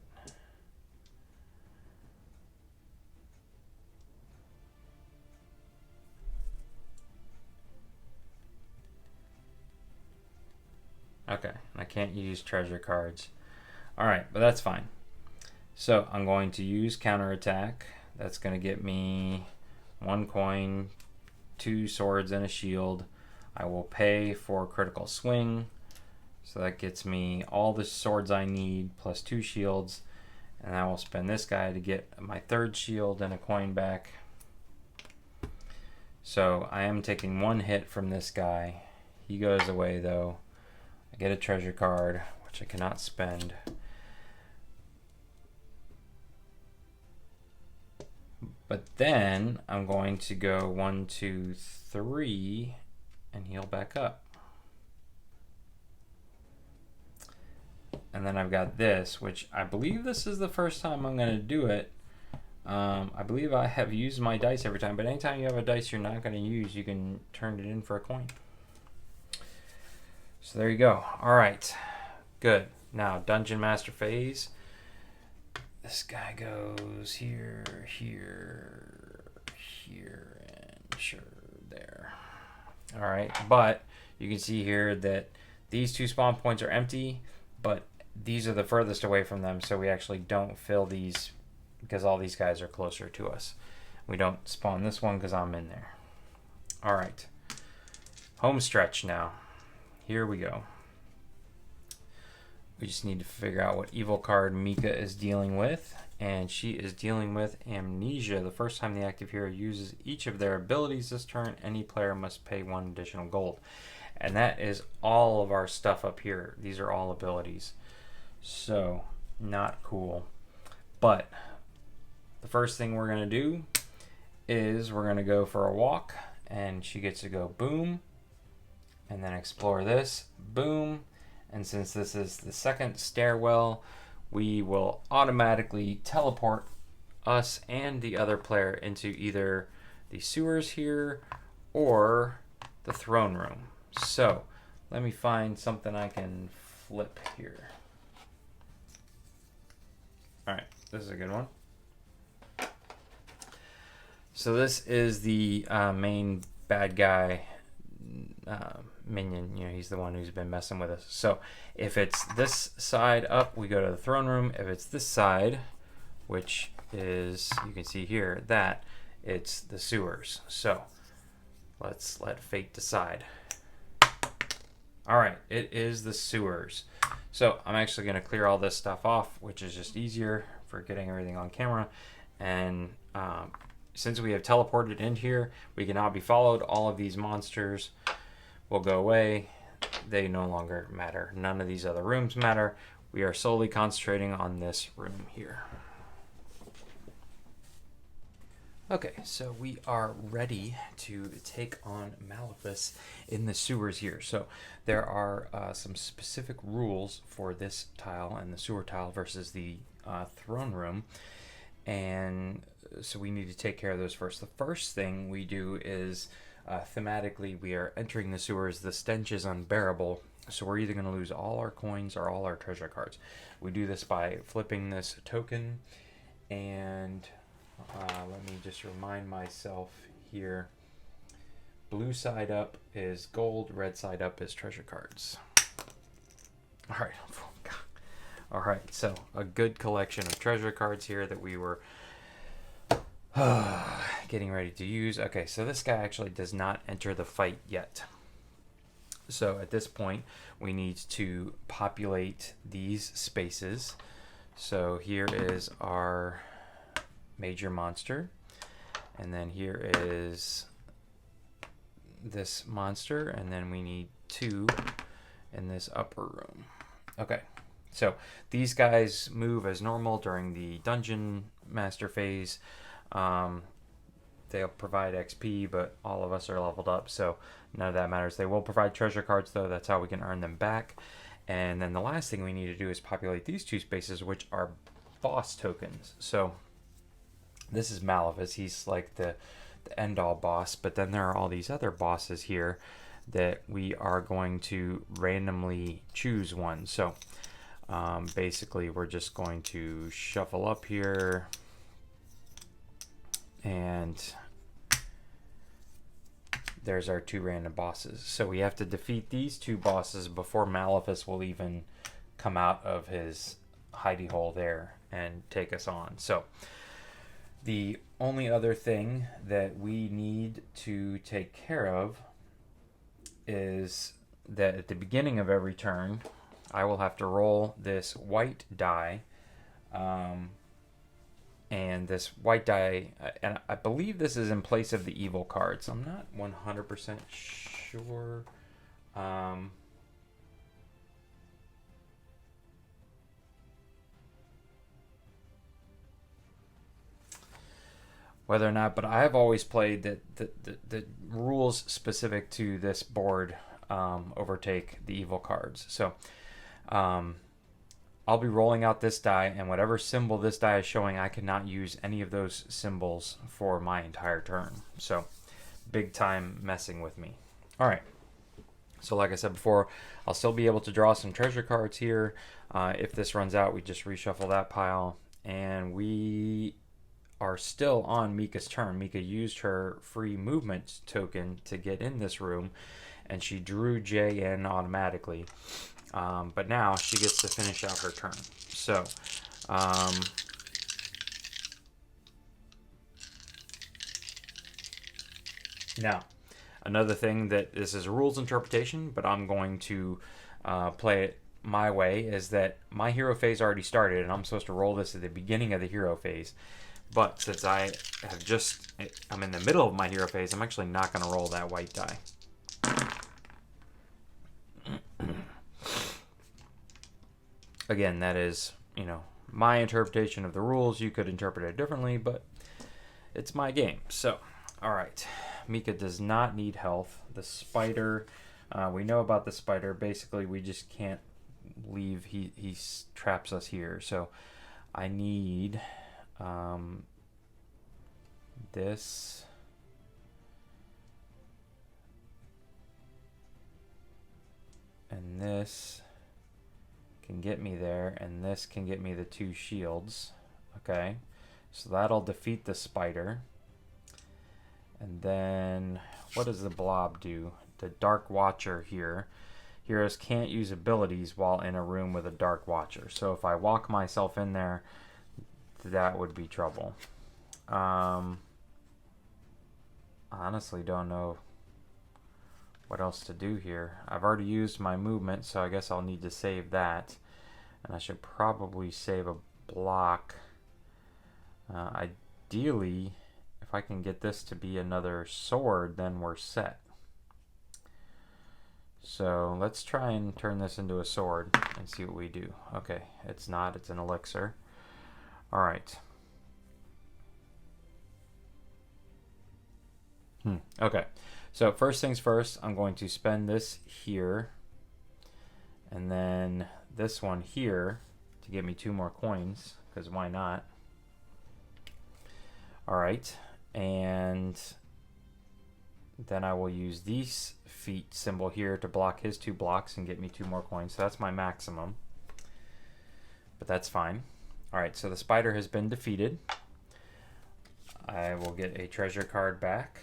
Okay, I can't use treasure cards. Alright, but that's fine. So I'm going to use counterattack. That's going to get me 1 coin, 2 swords, and a shield. I will pay for critical swing. So that gets me all the swords I need plus 2 shields. And I will spend this guy to get my 3rd shield and a coin back. So I am taking 1 hit from this guy. He goes away though. I get a treasure card, which I cannot spend. But then I'm going to go 1, 2, 3 and heal back up. And then I've got this, which I believe this is the first time I'm going to do it. I believe I have used my dice every time, but anytime you have a dice you're not going to use, you can turn it in for a coin. So there you go. All right, good. Now Dungeon Master phase. This guy goes here, here, here, and sure, there. All right, but you can see here that these 2 spawn points are empty, but these are the furthest away from them, so we actually don't fill these because all these guys are closer to us. We don't spawn this one because I'm in there. All right, home stretch now. Here we go. We just need to figure out what evil card Mika is dealing with, and she is dealing with Amnesia. The first time the active hero uses each of their abilities this turn, any player must pay 1 additional gold. And that is all of our stuff up here. These are all abilities. So, not cool. But the first thing we're going to do is we're going to go for a walk, and she gets to go boom, and then explore this, boom. And since this is the second stairwell, we will automatically teleport us and the other player into either the sewers here or the throne room. So let me find something I can flip here. All right, this is a good one. So this is the main bad guy minion. You know, he's the one who's been messing with us. So if it's this side up, we go to the throne room. If it's this side, which is, you can see here, that it's the sewers. So let's let fate decide. All right, it is the sewers. So I'm actually going to clear all this stuff off, which is just easier for getting everything on camera. And since we have teleported in here, we can now be followed. All of these monsters will go away. They no longer matter. None of these other rooms matter. We are solely concentrating on this room here. Okay, so we are ready to take on Malaphyus in the sewers here. So there are some specific rules for this tile and the sewer tile versus the throne room. And so we need to take care of those first. The first thing we do is thematically we are entering the sewers. The stench is unbearable, So we're either going to lose all our coins or all our treasure cards. We do this by flipping this token, and let me just remind myself here. Blue side up is gold, red side up is treasure cards. All right. All right, so a good collection of treasure cards here that we were getting ready to use. Okay, so this guy actually does not enter the fight yet. So at this point, we need to populate these spaces. So here is our major monster, and then here is this monster, and then we need 2 in this upper room. Okay, so these guys move as normal during the dungeon master phase. They'll provide XP, but all of us are leveled up, so none of that matters. They will provide treasure cards, though. That's how we can earn them back. And then the last thing we need to do is populate these 2 spaces, which are boss tokens. So this is Malaphyus. He's like the end-all boss, but then there are all these other bosses here that we are going to randomly choose one. So basically, we're just going to shuffle up here, and there's our 2 random bosses. So we have to defeat these 2 bosses before Malaphyus will even come out of his hidey hole there and take us on. So the only other thing that we need to take care of is that at the beginning of every turn, I will have to roll this white die. And this white die, and I believe this is in place of the evil cards. I'm not 100% sure. Whether or not, but I have always played that the rules specific to this board overtake the evil cards. So I'll be rolling out this die, and whatever symbol this die is showing, I cannot use any of those symbols for my entire turn. So, big time messing with me. All right. So, like I said before, I'll still be able to draw some treasure cards here. If this runs out, we just reshuffle that pile. And we are still on Mika's turn. Mika used her free movement token to get in this room, and she drew Jay in automatically. But now she gets to finish out her turn. So, now, another thing that this is a rules interpretation, but I'm going to play it my way, is that my hero phase already started, and I'm supposed to roll this at the beginning of the hero phase. But since I'm in the middle of my hero phase, I'm actually not going to roll that white die. Again, that is, my interpretation of the rules. You could interpret it differently, but it's my game. So, all right. Mika does not need health. The spider, we know about the spider. Basically, we just can't leave. He traps us here. So, I need this. And this can get me there, and this can get me the 2 shields. Okay, so that'll defeat the spider. And then what does the blob do? The Dark Watcher here. Heroes can't use abilities while in a room with a Dark Watcher. So if I walk myself in there, that would be trouble. Honestly don't know what else to do here. I've already used my movement, so I guess I'll need to save that. And I should probably save a block. Ideally, if I can get this to be another sword, then we're set. So let's try and turn this into a sword and see what we do. Okay, it's not. It's an elixir. All right. Okay. So first things first, I'm going to spend this here, and then this one here to give me 2 more coins, because why not? All right, and then I will use these feet symbol here to block his 2 blocks and get me 2 more coins. So that's my maximum. But that's fine. Alright, so the spider has been defeated. I will get a treasure card back.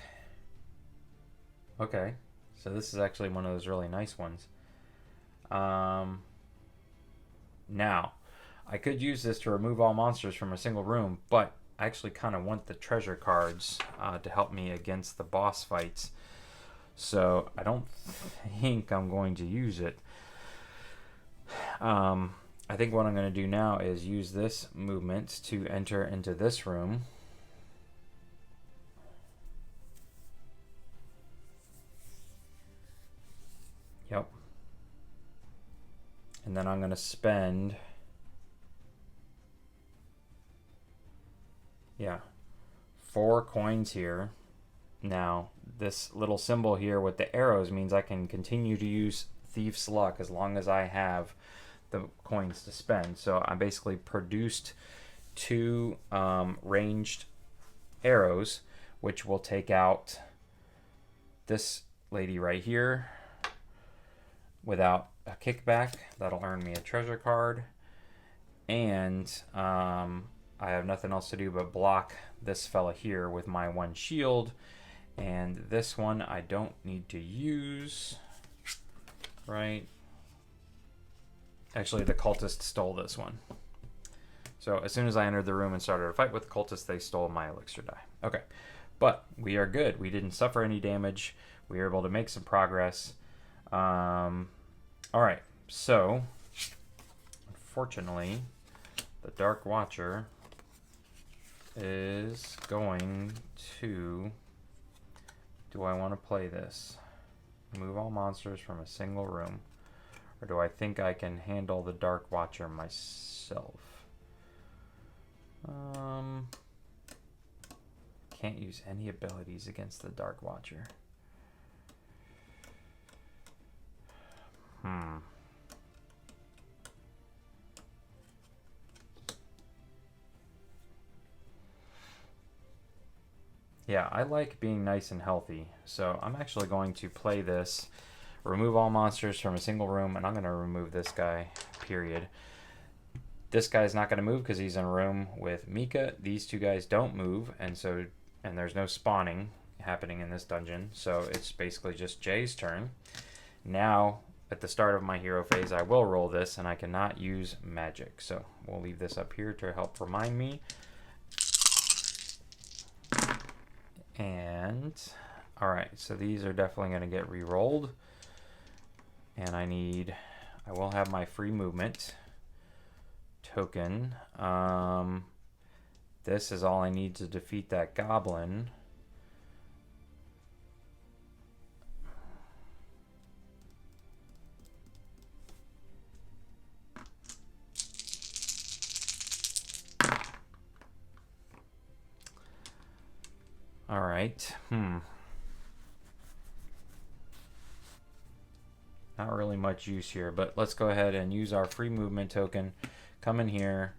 Okay, so this is actually one of those really nice ones. Now, I could use this to remove all monsters from a single room, but I actually kind of want the treasure cards to help me against the boss fights. So I don't think I'm going to use it. I think what I'm going to do now is use this movement to enter into this room. Yep. And then I'm going to spend, 4 coins here. Now, this little symbol here with the arrows means I can continue to use Thief's Luck as long as I have the coins to spend. So I basically produced 2 ranged arrows, which will take out this lady right here without a kickback. That'll earn me a treasure card. And I have nothing else to do but block this fella here with my 1 shield. And this one I don't need to use, right? Actually, the cultist stole this one. So as soon as I entered the room and started a fight with the cultist, they stole my elixir die. Okay, but we are good. We didn't suffer any damage. We were able to make some progress. All right, so unfortunately, the Dark Watcher is going to... Do I want to play this? Move all monsters from a single room. Or do I think I can handle the Dark Watcher myself? Can't use any abilities against the Dark Watcher. Yeah, I like being nice and healthy, so I'm actually going to play this, remove all monsters from a single room, and I'm going to remove this guy, period. This guy's not going to move because he's in a room with Mika. These 2 guys don't move, and there's no spawning happening in this dungeon, so it's basically just Jay's turn. Now, at the start of my hero phase, I will roll this, and I cannot use magic, so we'll leave this up here to help remind me. And, alright, so these are definitely going to get re-rolled. And I will have my free movement token. This is all I need to defeat that goblin. All right. Not really much use here, but let's go ahead and use our free movement token. Come in here.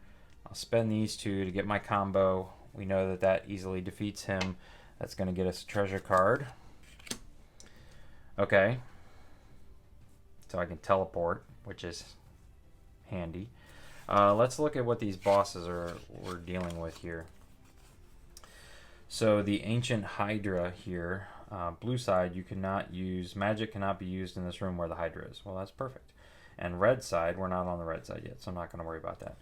I'll spend these 2 to get my combo. We know that that easily defeats him. That's going to get us a treasure card. Okay. So I can teleport, which is handy. Let's look at what these bosses we're dealing with here. So the Ancient Hydra here, blue side, you cannot use, magic cannot be used in this room where the Hydra is. Well, that's perfect. And red side, we're not on the red side yet, so I'm not going to worry about that.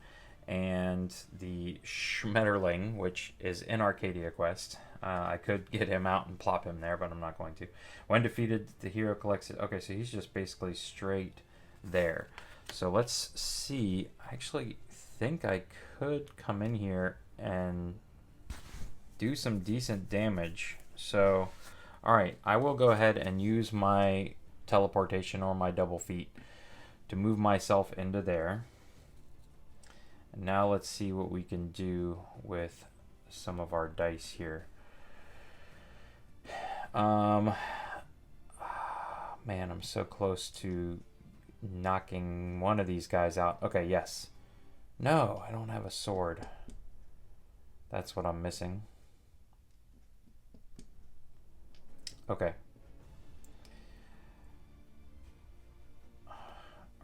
And the Schmetterling, which is in Arcadia quest, I could get him out and plop him there, but I'm not going to. When defeated, the hero collects it. Okay, so he's just basically straight there. So let's see. I actually think I could come in here and do some decent damage. So, alright, I will go ahead and use my teleportation or my double feet to move myself into there. And now let's see what we can do with some of our dice here. Man, I'm so close to knocking one of these guys out. Okay, yes. No, I don't have a sword. That's what I'm missing. Okay,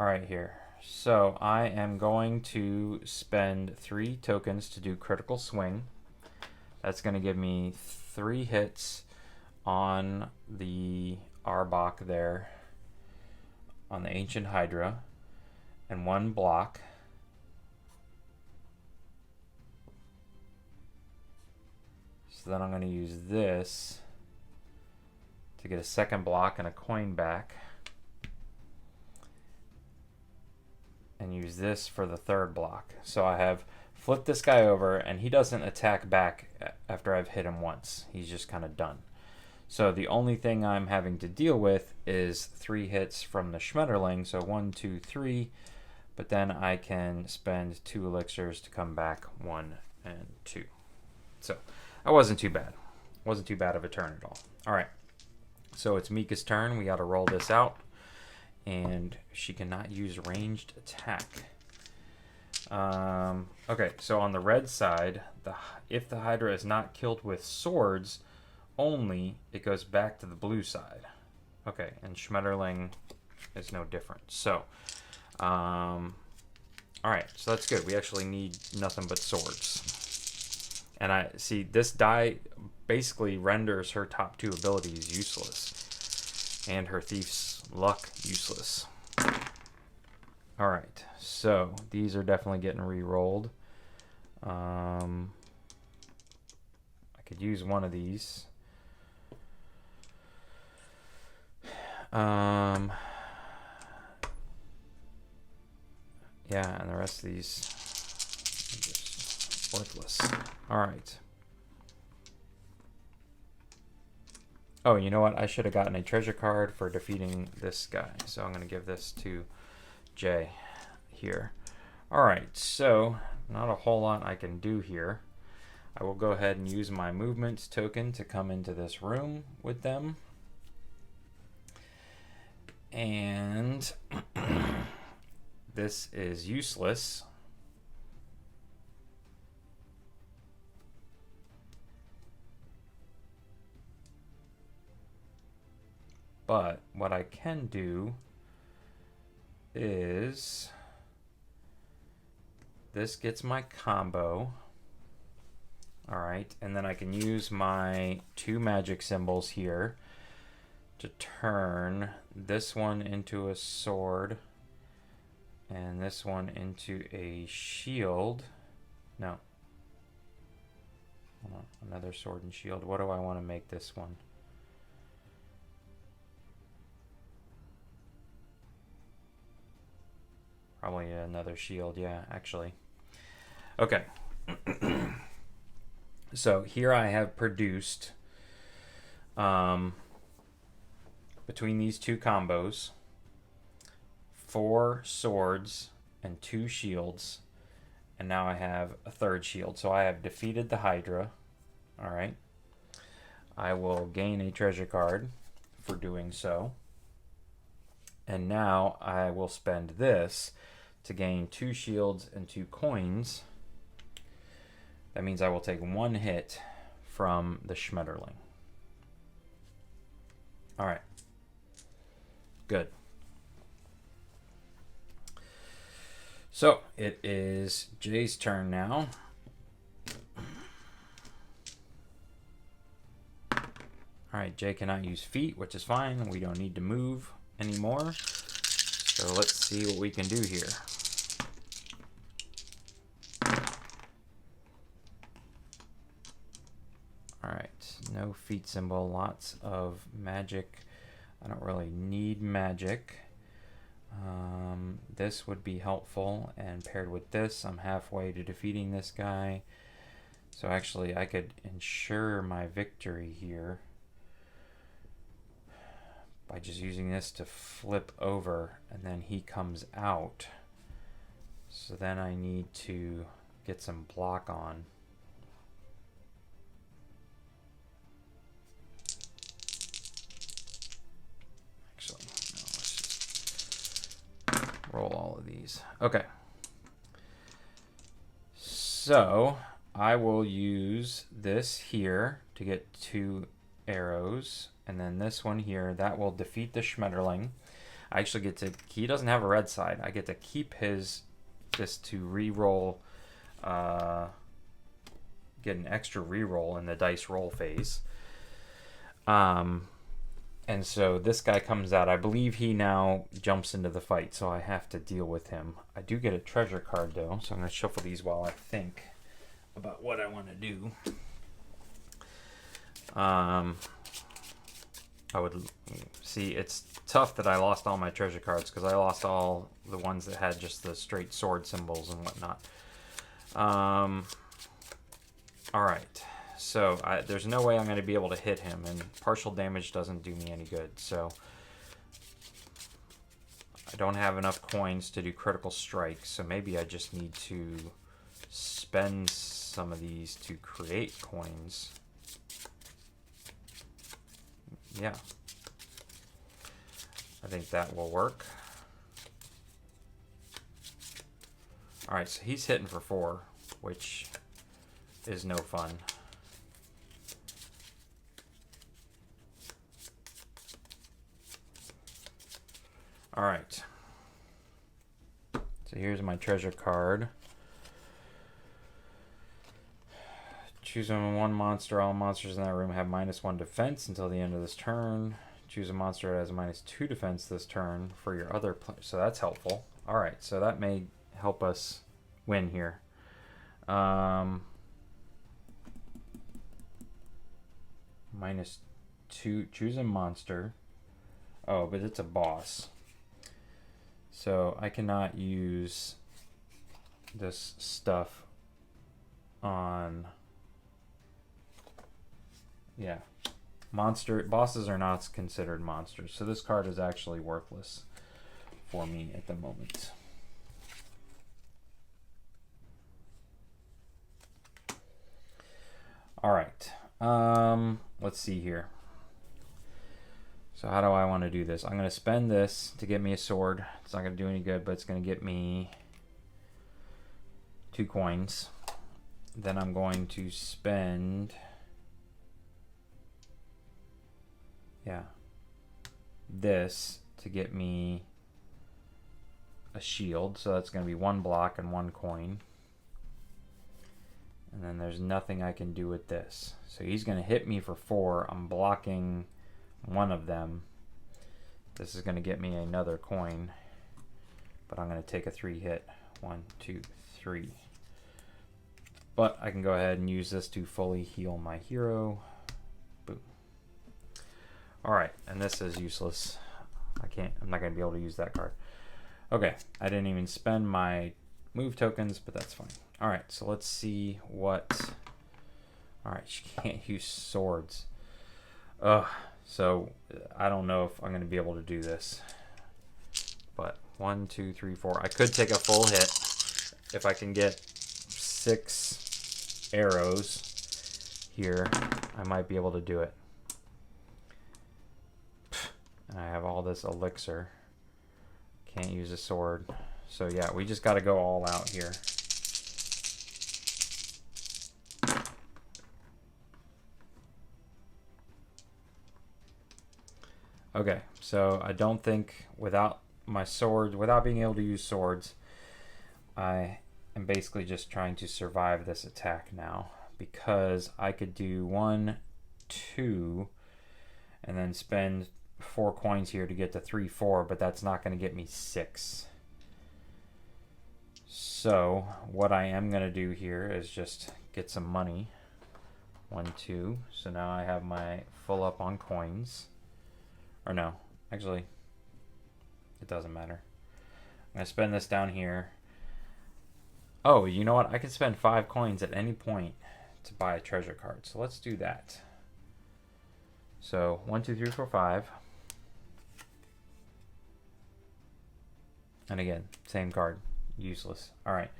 All right, here. So I am going to spend 3 tokens to do critical swing. That's going to give me 3 hits on the Arbok there, on the Ancient Hydra, and 1 block. So then I'm going to use this to get a 2nd block and a coin back. And use this for the 3rd block. So I have flipped this guy over, and he doesn't attack back after I've hit him once. He's just kind of done. So the only thing I'm having to deal with is 3 hits from the Schmetterling. So 1, 2, 3. But then I can spend 2 elixirs to come back 1 and 2. So that wasn't too bad. Wasn't too bad of a turn at all. All right. So it's Mika's turn. We got to roll this out. And she cannot use ranged attack. Okay, so on the red side, if the Hydra is not killed with swords only, it goes back to the blue side. Okay, and Schmetterling is no different. So, alright, so that's good. We actually need nothing but swords. And I see this die basically renders her top 2 abilities useless. And her Thief's Luck useless. Alright, so these are definitely getting re-rolled. I could use one of these. Yeah, and the rest of these are just worthless. Alright. Oh, you know what? I should have gotten a treasure card for defeating this guy. So I'm going to give this to Jay here. Alright, so not a whole lot I can do here. I will go ahead and use my movement token to come into this room with them. And this is useless. But what I can do is this gets my combo. All right, and then I can use my 2 magic symbols here to turn this one into a sword and this one into a shield. No. Hold on. Another sword and shield. What do I want to make this one? Probably another shield, yeah, actually. Okay. So here I have produced, between these 2 combos, 4 swords and 2 shields. And now I have a 3rd shield. So I have defeated the Hydra. Alright. I will gain a treasure card for doing so. And now I will spend this to gain 2 shields and 2 coins. That means I will take 1 hit from the Schmetterling. Alright. Good. So, it is Jay's turn now. Alright, Jay cannot use feet, which is fine. We don't need to move anymore. So let's see what we can do here. Alright, no feet symbol, lots of magic. I don't really need magic. This would be helpful, and paired with this, I'm halfway to defeating this guy. So actually, I could ensure my victory here by just using this to flip over, and then he comes out. So then I need to get some block on. Actually, no, let's just roll all of these. Okay. So I will use this here to get 2 arrows, and then this one here, that will defeat the Schmetterling. I actually get to, he doesn't have a red side. I get to keep this to re-roll, get an extra re-roll in the dice roll phase. And so this guy comes out. I believe he now jumps into the fight, so I have to deal with him. I do get a treasure card, though, so I'm going to shuffle these while I think about what I want to do. I would see, it's tough that I lost all my treasure cards because I lost all the ones that had just the straight sword symbols and whatnot. All right. So there's no way I'm going to be able to hit him, and partial damage doesn't do me any good. So I don't have enough coins to do critical strikes, so maybe I just need to spend some of these to create coins. Yeah. I think that will work. All right, so he's hitting for 4, which is no fun. All right. So here's my treasure card. Choose one monster. All monsters in that room have -1 defense until the end of this turn. Choose a monster that has -2 defense this turn for your other player. So that's helpful. All right, so that may help us win here. -2. Choose a monster. Oh, but it's a boss. So I cannot use this stuff on... Yeah. Bosses are not considered monsters. So this card is actually worthless for me at the moment. All right. Let's see here. So how do I want to do this? I'm going to spend this to get me a sword. It's not going to do any good, but it's going to get me 2 coins. Then I'm going to spend... Yeah. This to get me a shield. So that's going to be 1 block and 1 coin. And then there's nothing I can do with this. So he's going to hit me for 4. I'm blocking one of them. This is going to get me another coin, but I'm going to take a 3 hit. 1, 2, 3. But I can go ahead and use this to fully heal my hero. Boom. All right, and this is useless. I'm not going to be able to use that card. Okay, I didn't even spend my move tokens, but that's fine. All right, so let's see what... All right, she can't use swords. Ugh. So I don't know if I'm going to be able to do this. But 1, 2, 3, 4. I could take a full hit if I can get 6 arrows here. I might be able to do it. And I have all this elixir. Can't use a sword. So yeah, we just got to go all out here. Okay, so I don't think without my sword, without being able to use swords, I am basically just trying to survive this attack now, because I could do 1, 2, and then spend 4 coins here to get to 3, 4, but that's not going to get me 6. So what I am going to do here is just get some money. 1, 2. So now I have my full up on coins. Or no, actually, it doesn't matter. I'm going to spend this down here. Oh, you know what? I can spend 5 coins at any point to buy a treasure card. So let's do that. So 1, 2, 3, 4, 5. And again, same card. Useless. All right.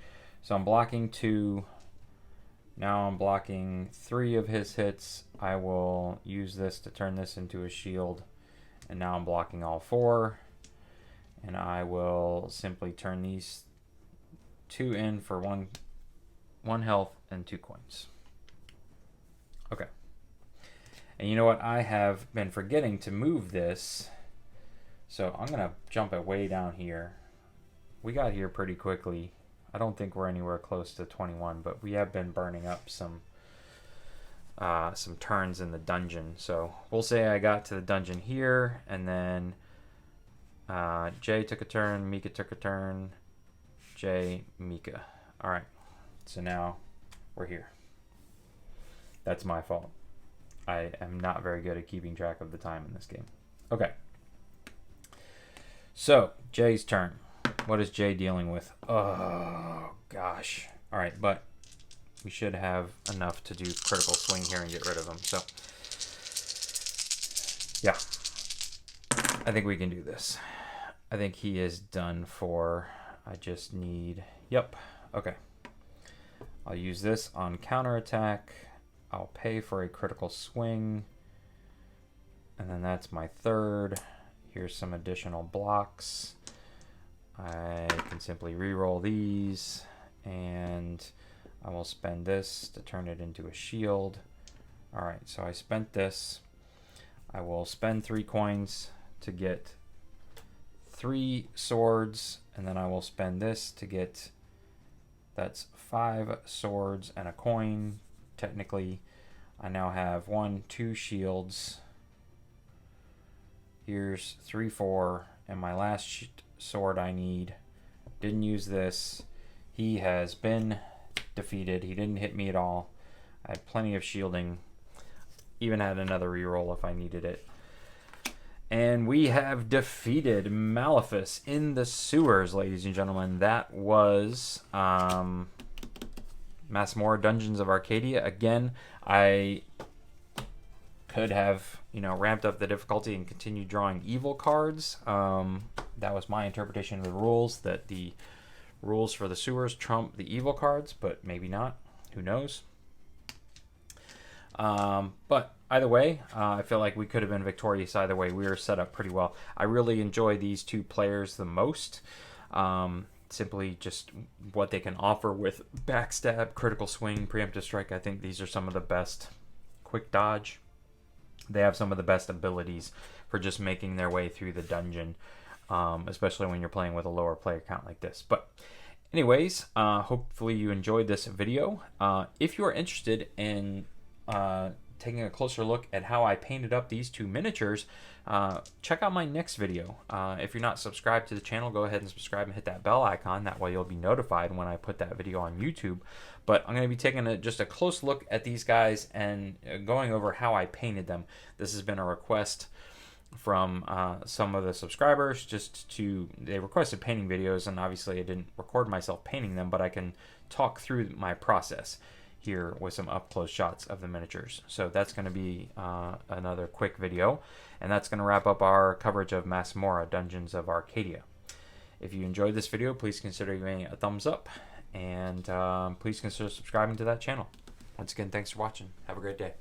So I'm blocking 2. Now I'm blocking 3 of his hits. I will use this to turn this into a shield. And now I'm blocking all 4. And I will simply turn these 2 in for 1 health and 2 coins. Okay. And you know what? I have been forgetting to move this So I'm going to jump it way down here. We got here pretty quickly. I don't think we're anywhere close to 21, but we have been burning up some turns in the dungeon. So we'll say I got to the dungeon here, and then Jay took a turn, Mika took a turn, Jay, Mika. All right, so now we're here. That's my fault. I am not very good at keeping track of the time in this game. Okay. So, Jay's turn. What is Jay dealing with? Oh, gosh. All right, but we should have enough to do critical swing here and get rid of him. So, yeah. I think we can do this. I think he is done for. I just need. Yep. Okay. I'll use this on counterattack. I'll pay for a critical swing. And then that's my third. Here's some additional blocks. I can simply re-roll these, and I will spend this to turn it into a shield. All right, so I spent this. I will spend 3 coins to get 3 swords, and then I will spend this to get, that's 5 swords and a coin. Technically, I now have 1, 2 shields. Here's 3, 4, and my last sword I need. Didn't use this. He has been defeated. He didn't hit me at all. I had plenty of shielding. Even had another reroll if I needed it. And we have defeated Malaphyus in the sewers, ladies and gentlemen. That was Masmorra Dungeons of Arcadia. Again, I could have, ramped up the difficulty and continued drawing evil cards. That was my interpretation of the rules, that the rules for the sewers trump the evil cards, but maybe not. Who knows? But either way, I feel like we could have been victorious either way. We were set up pretty well. I really enjoy these 2 players the most. Simply just what they can offer with backstab, critical swing, preemptive strike. I think these are some of the best. Quick dodge. They have some of the best abilities for just making their way through the dungeon, especially when you're playing with a lower player count like this. But anyways, hopefully you enjoyed this video. If you are interested in taking a closer look at how I painted up these 2 miniatures, check out my next video. If you're not subscribed to the channel, go ahead and subscribe and hit that bell icon. That way you'll be notified when I put that video on YouTube. But I'm going to be taking just a close look at these guys and going over how I painted them. This has been a request from some of the subscribers. They requested painting videos, and obviously I didn't record myself painting them, but I can talk through my process here with some up-close shots of the miniatures. So that's going to be another quick video, and that's going to wrap up our coverage of Masmorra Dungeons of Arcadia. If you enjoyed this video, please consider giving it a thumbs up, and please consider subscribing to that channel. Once again, thanks for watching. Have a great day.